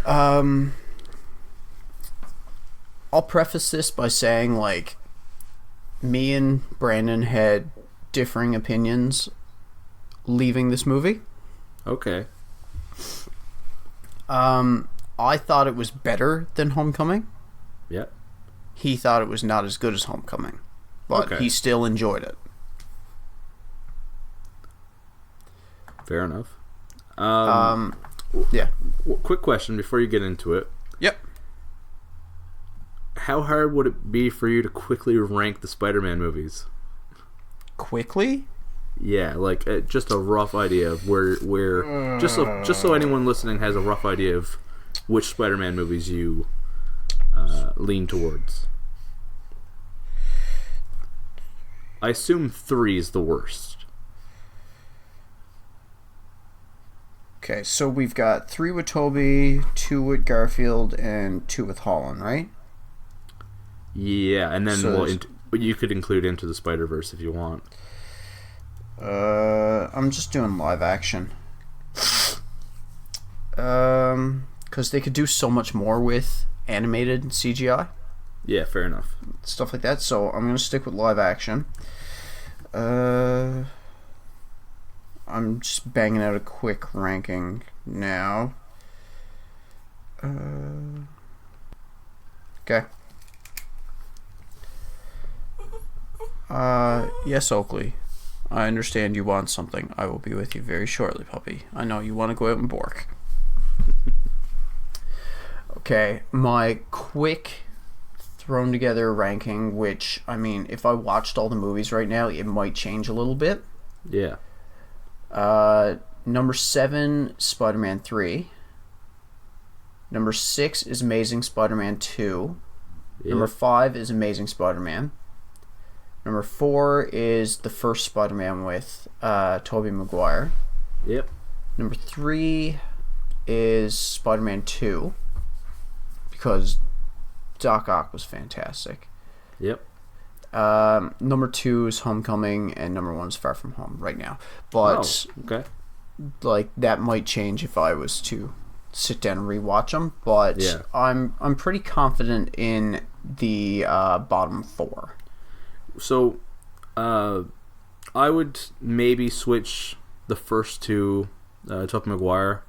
I'll preface this by saying, like, me and Brandon had differing opinions leaving this movie. Okay. I thought it was better than Homecoming. Yeah. He thought it was not as good as Homecoming, but he still enjoyed it. Fair enough. Yeah. Quick question before you get into it. Yep. How hard would it be for you to quickly rank the Spider-Man movies? Quickly? Yeah, like just a rough idea of where just so anyone listening has a rough idea of which Spider-Man movies you lean towards. I assume 3 is the worst. Okay, so we've got 3 with Tobey, 2 with Garfield, and 2 with Holland, right? Yeah, and then you could include Into the Spider-Verse if you want. I'm just doing live action. Because they could do so much more with animated CGI. Yeah, fair enough. Stuff like that, so I'm going to stick with live action. I'm just banging out a quick ranking now. Okay. Yes, Oakley. I understand you want something. I will be with you very shortly, puppy. I know you want to go out and bork. Okay, my quick thrown together ranking, which, I mean, if I watched all the movies right now, it might change a little bit. Yeah. Number 7, Spider-Man 3. Number 6 is Amazing Spider-Man 2. Yep. Number 5 is Amazing Spider-Man. Number 4 is the first Spider-Man with Tobey Maguire. Yep. Number 3 is Spider-Man 2, because Doc Ock was fantastic. Yep. Number 2 is Homecoming, and number 1 is Far From Home right now. But okay. Like, that might change if I was to sit down and rewatch them. But yeah. I'm pretty confident in the bottom 4. So, I would maybe switch the first 2, Tobey Maguire,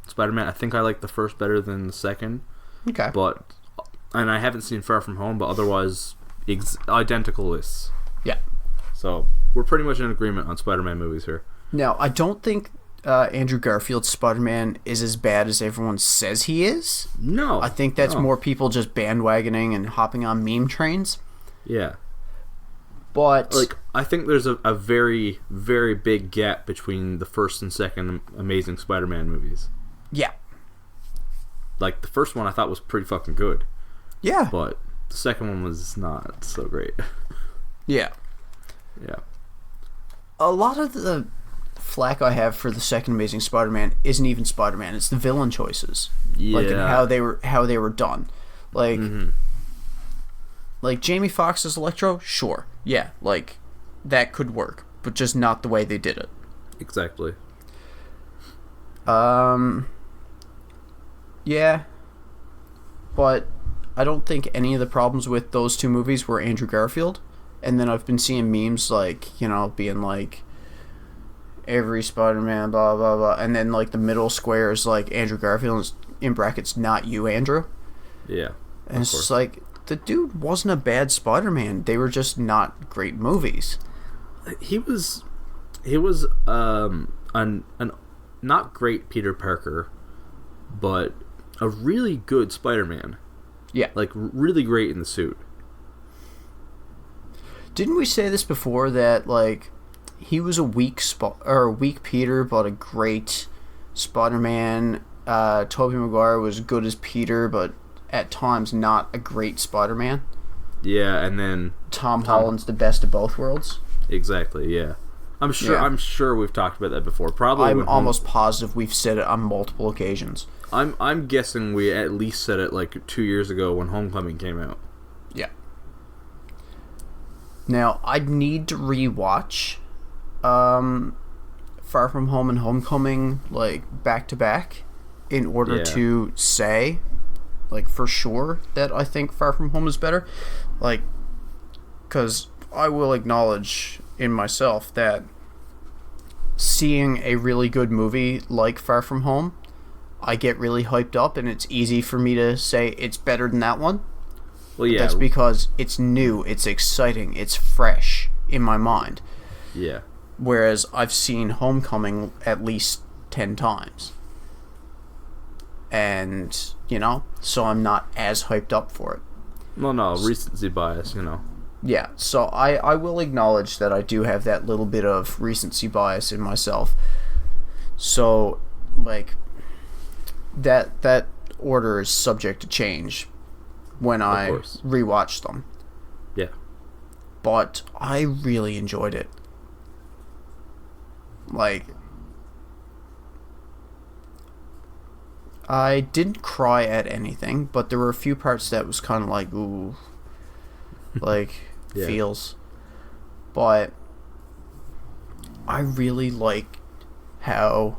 Spider-Man. I think I like the first better than the second. Okay. And I haven't seen Far From Home, but otherwise, identical lists. Yeah. So, we're pretty much in agreement on Spider-Man movies here. Now, I don't think Andrew Garfield's Spider-Man is as bad as everyone says he is. No. I think that's more people just bandwagoning and hopping on meme trains. Yeah. But like, I think there's a very, very big gap between the first and second Amazing Spider-Man movies. Yeah. Like, the first one I thought was pretty fucking good. Yeah. But the second one was not so great. Yeah. Yeah. A lot of the flack I have for the second Amazing Spider-Man isn't even Spider-Man. It's the villain choices. Yeah. Like, and how they were done. Like, like Jamie Foxx as Electro, sure. Yeah, like, that could work. But just not the way they did it. Exactly. Yeah. But I don't think any of the problems with those 2 movies were Andrew Garfield. And then I've been seeing memes, like, you know, being like, every Spider-Man, blah, blah, blah. And then, like, the middle square is, like, Andrew Garfield, in brackets, not you, Andrew. Yeah. And it's just like, the dude wasn't a bad Spider-Man. They were just not great movies. He was an not great Peter Parker, but a really good Spider-Man. Yeah. Like, really great in the suit. Didn't we say this before, that, like, he was a weak Peter, but a great Spider-Man? Tobey Maguire was good as Peter, but at times not a great Spider-Man. Yeah, and then Tom Holland's the best of both worlds. Exactly, yeah. I'm sure we've talked about that before. Probably. I'm almost positive we've said it on multiple occasions. I'm guessing we at least said it like 2 years ago when Homecoming came out. Yeah. Now, I'd need to rewatch Far From Home and Homecoming, like, back to back, in order to say, like, for sure that I think Far From Home is better. Like, because I will acknowledge in myself that seeing a really good movie like Far From Home, I get really hyped up, and it's easy for me to say it's better than that one. Well, yeah. That's because it's new, it's exciting, it's fresh in my mind. Yeah. Whereas I've seen Homecoming at least 10 times. And, you know, so I'm not as hyped up for it. Well, no, recency bias, you know. Yeah, so I will acknowledge that I do have that little bit of recency bias in myself. So, like, that order is subject to change when I rewatch them. Yeah. But I really enjoyed it. Like, I didn't cry at anything, but there were a few parts that was kind of like, ooh, like, feels. But I really like how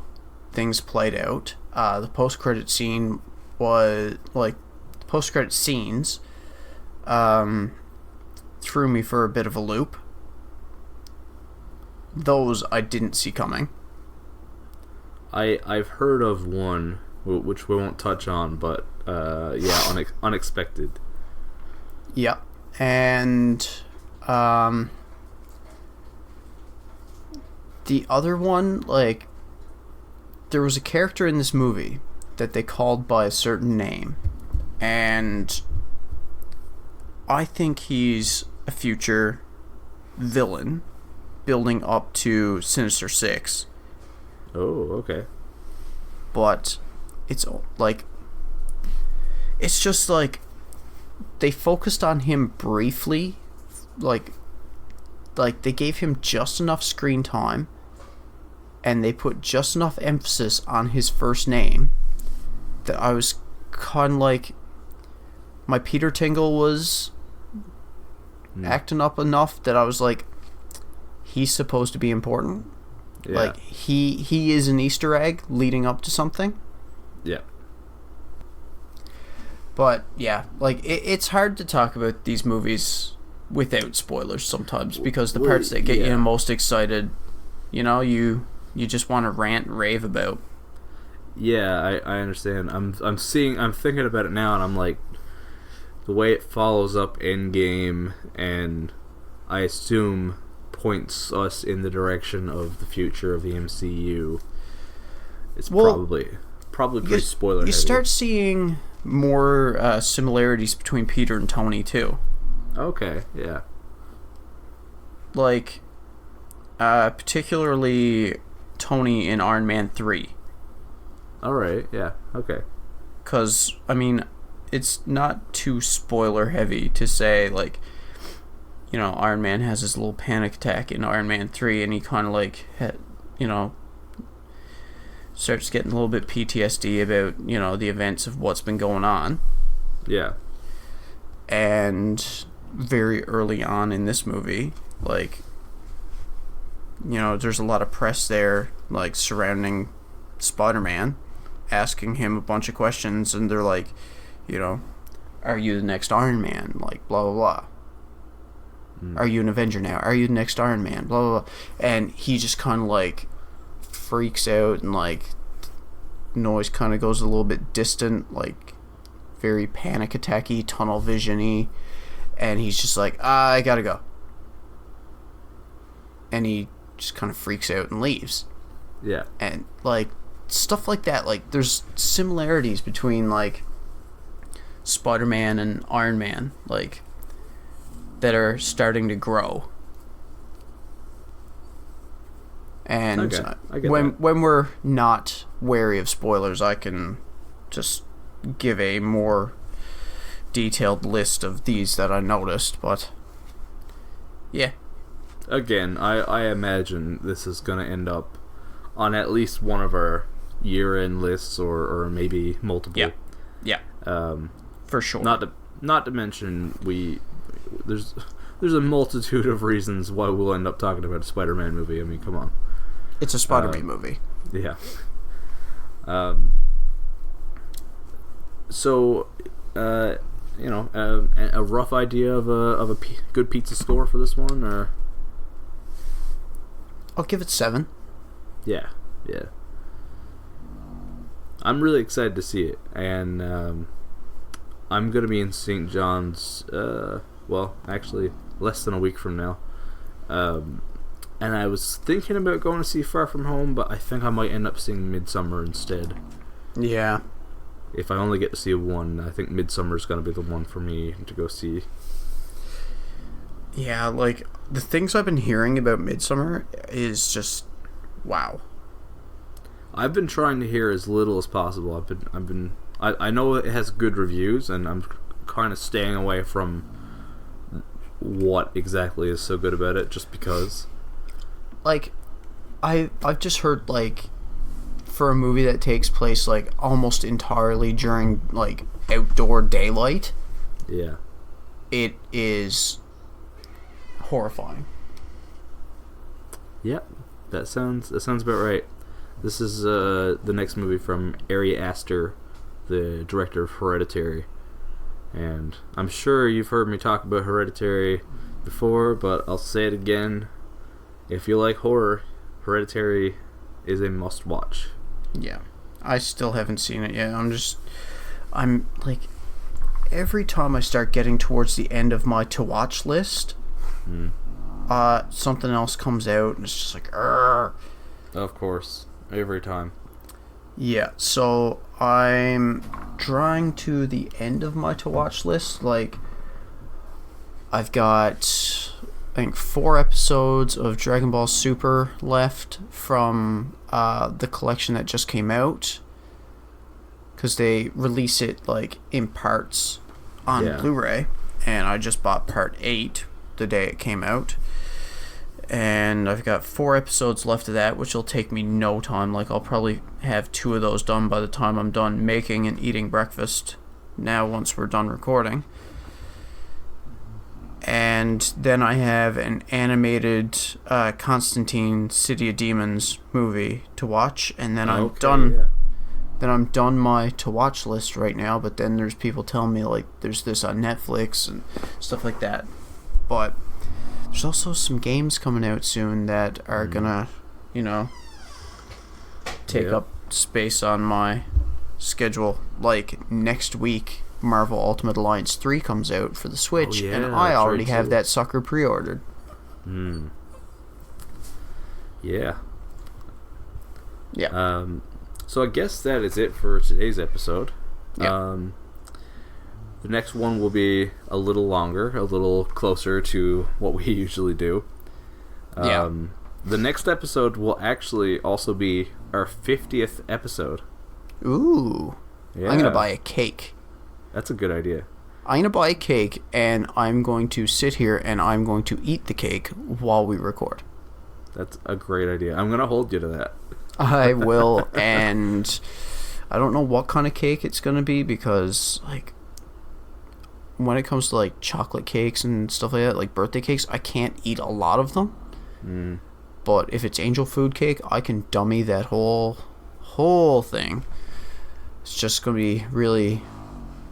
things played out. The post-credit scene was, like, the post-credit scenes threw me for a bit of a loop. Those I didn't see coming. I've heard of one, which we won't touch on, but unexpected. Yeah, and the other one, like, there was a character in this movie that they called by a certain name, and I think he's a future villain building up to Sinister Six. Oh, okay. But it's like, it's just like they focused on him briefly, like they gave him just enough screen time, and they put just enough emphasis on his first name that I was kind of like, my Peter Tingle was acting up enough that I was like, he's supposed to be important. Yeah. Like, he is an Easter egg leading up to something. Yeah. But, yeah, like, it's hard to talk about these movies without spoilers sometimes, because the parts that get you most excited, you know, you just want to rant and rave about. Yeah, I understand. I'm thinking about it now, and I'm like, the way it follows up Endgame, and I assume points us in the direction of the future of the MCU. It's probably pretty spoiler heavy. You start seeing more similarities between Peter and Tony too. Okay, yeah. Like, particularly Tony in Iron Man 3. Alright, yeah, okay. Because, I mean, it's not too spoiler heavy to say, like, you know, Iron Man has his little panic attack in Iron Man 3, and he kind of, like, you know, starts getting a little bit PTSD about, you know, the events of what's been going on. Yeah. And very early on in this movie, like, you know, there's a lot of press there, like, surrounding Spider-Man, asking him a bunch of questions, and they're like, you know, are you the next Iron Man? Like, blah, blah, blah. Are you an Avenger now? Are you the next Iron Man? Blah, blah, blah. And he just kind of, like, freaks out and like noise kind of goes a little bit distant, like very panic attacky, tunnel visiony, and he's just like, I gotta go, and he just kind of freaks out and leaves. Yeah. And like stuff like that, like there's similarities between like Spider-Man and Iron Man, like that are starting to grow. And okay. I get when that. when we're not wary of spoilers, I can just give a more detailed list of these that I noticed, but yeah. Again, I imagine this is going to end up on at least one of our year-end lists, or maybe multiple. Yeah. For sure. Not to mention there's a multitude of reasons why we'll end up talking about a Spider-Man movie. I mean, come on. It's a Spider-Man movie. Yeah. So, a rough idea of a good pizza store for this one, or? I'll give it 7. Yeah. I'm really excited to see it, and I'm gonna be in St. John's. Actually, less than a week from now. And I was thinking about going to see Far From Home, but I think I might end up seeing Midsummer instead. Yeah. If I only get to see one, I think Midsummer's gonna be the one for me to go see. Yeah, like the things I've been hearing about Midsummer is just wow. I've been trying to hear as little as possible. I know it has good reviews, and I'm kind of staying away from what exactly is so good about it, just because. Like, I've just heard, like, for a movie that takes place, like, almost entirely during, like, outdoor daylight. Yeah. It is horrifying. Yep. That sounds about right. This is the next movie from Ari Aster, the director of Hereditary. And I'm sure you've heard me talk about Hereditary before, but I'll say it again. If you like horror, Hereditary is a must-watch. Yeah. I still haven't seen it yet. I'm like, every time I start getting towards the end of my to-watch list, something else comes out, and it's just like, Argh. Of course. Every time. Yeah, so I'm drawing to the end of my to-watch list. Like, I've got, I think, 4 episodes of Dragon Ball Super left from the collection that just came out, because they release it like in parts on Blu-ray, and I just bought part 8 the day it came out, and I've got 4 episodes left of that, which will take me no time. Like, I'll probably have 2 of those done by the time I'm done making and eating breakfast now, once we're done recording. And then I have an animated Constantine City of Demons movie to watch, and then I'm done. Yeah. Then I'm done my to watch list right now. But then there's people telling me, like, there's this on Netflix and stuff like that. But there's also some games coming out soon that are gonna, take up space on my schedule. Like, next week, Marvel Ultimate Alliance 3 comes out for the Switch, and I already have that sucker pre-ordered. Yeah. Yeah. So I guess that is it for today's episode. Yeah. The next one will be a little longer, a little closer to what we usually do. The next episode will actually also be our 50th episode. Ooh. Yeah. I'm going to buy a cake. That's a good idea. I'm going to buy a cake, and I'm going to sit here, and I'm going to eat the cake while we record. That's a great idea. I'm going to hold you to that. I will, and I don't know what kind of cake it's going to be, because, like, when it comes to, like, chocolate cakes and stuff like that, like birthday cakes, I can't eat a lot of them. But if it's angel food cake, I can dummy that whole thing. It's just going to be really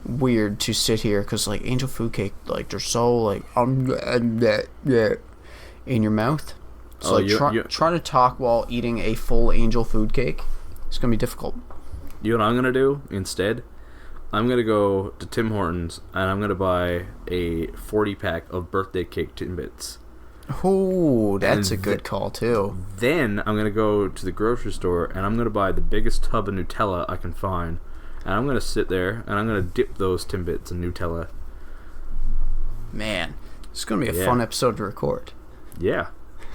weird to sit here, because, like, angel food cake, like, they're so, like, in your mouth. So trying to talk while eating a full angel food cake, it's going to be difficult. You know what I'm going to do instead? I'm going to go to Tim Hortons and I'm going to buy a 40-pack of birthday cake Timbits. Oh, that's a good call, too. Then I'm going to go to the grocery store and I'm going to buy the biggest tub of Nutella I can find. And I'm going to sit there and I'm going to dip those Timbits in Nutella. Man, it's going to be a fun episode to record. Yeah.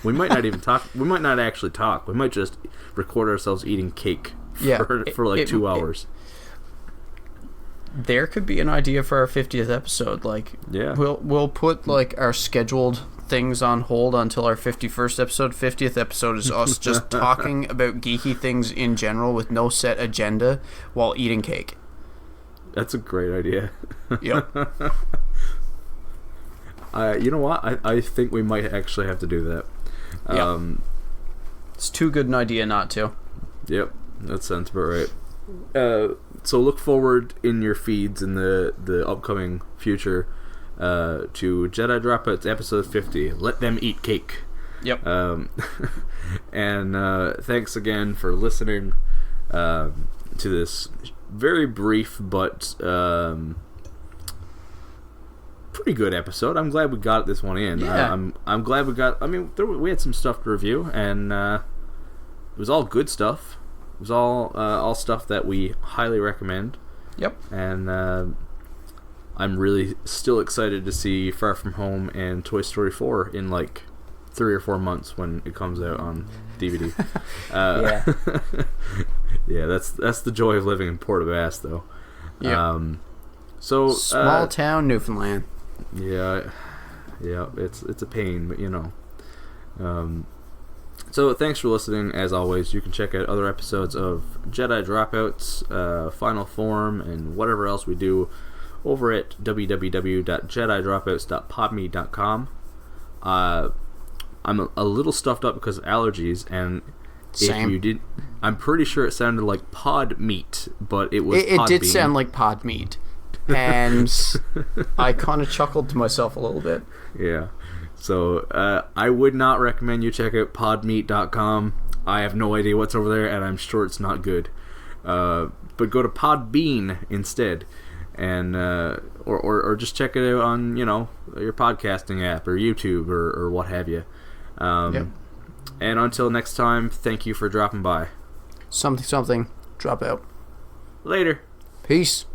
We might not even talk. We might not actually talk. We might just record ourselves eating cake for like 2 hours. There could be an idea for our 50th episode. Like, we'll put like our scheduled things on hold until our 51st episode. 50th episode is us just talking about geeky things in general with no set agenda while eating cake. That's a great idea. Yep. You know what? I think we might actually have to do that. It's too good an idea not to. Yep, that sounds about right. So look forward in your feeds in the upcoming future to Jedi Dropouts episode 50. Let them eat cake. Yep. And thanks again for listening to this very brief but pretty good episode. I'm glad we got this one in. Yeah. I'm glad we got. I mean, we had some stuff to review, and it was all good stuff. It was all stuff that we highly recommend. Yep. And I'm really still excited to see Far From Home and Toy Story 4 in like 3 or 4 months when it comes out on DVD. Yeah, that's the joy of living in Port of Bass, though. Yeah. So small town Newfoundland. Yeah, it's a pain, but you know. So thanks for listening. As always, you can check out other episodes of Jedi Dropouts, Final Form, and whatever else we do over at www.jedidropouts.podme.com. I'm a little stuffed up because of allergies, and Same. if you did, I'm pretty sure it sounded like pod meat, but it was. It did sound like pod meat, and I kind of chuckled to myself a little bit. Yeah. So I would not recommend you check out podmeat.com. I have no idea what's over there, and I'm sure it's not good. But go to Podbean instead, and or just check it out on your podcasting app or YouTube or what have you. Yep. And until next time, thank you for dropping by. Something. Drop out. Later. Peace.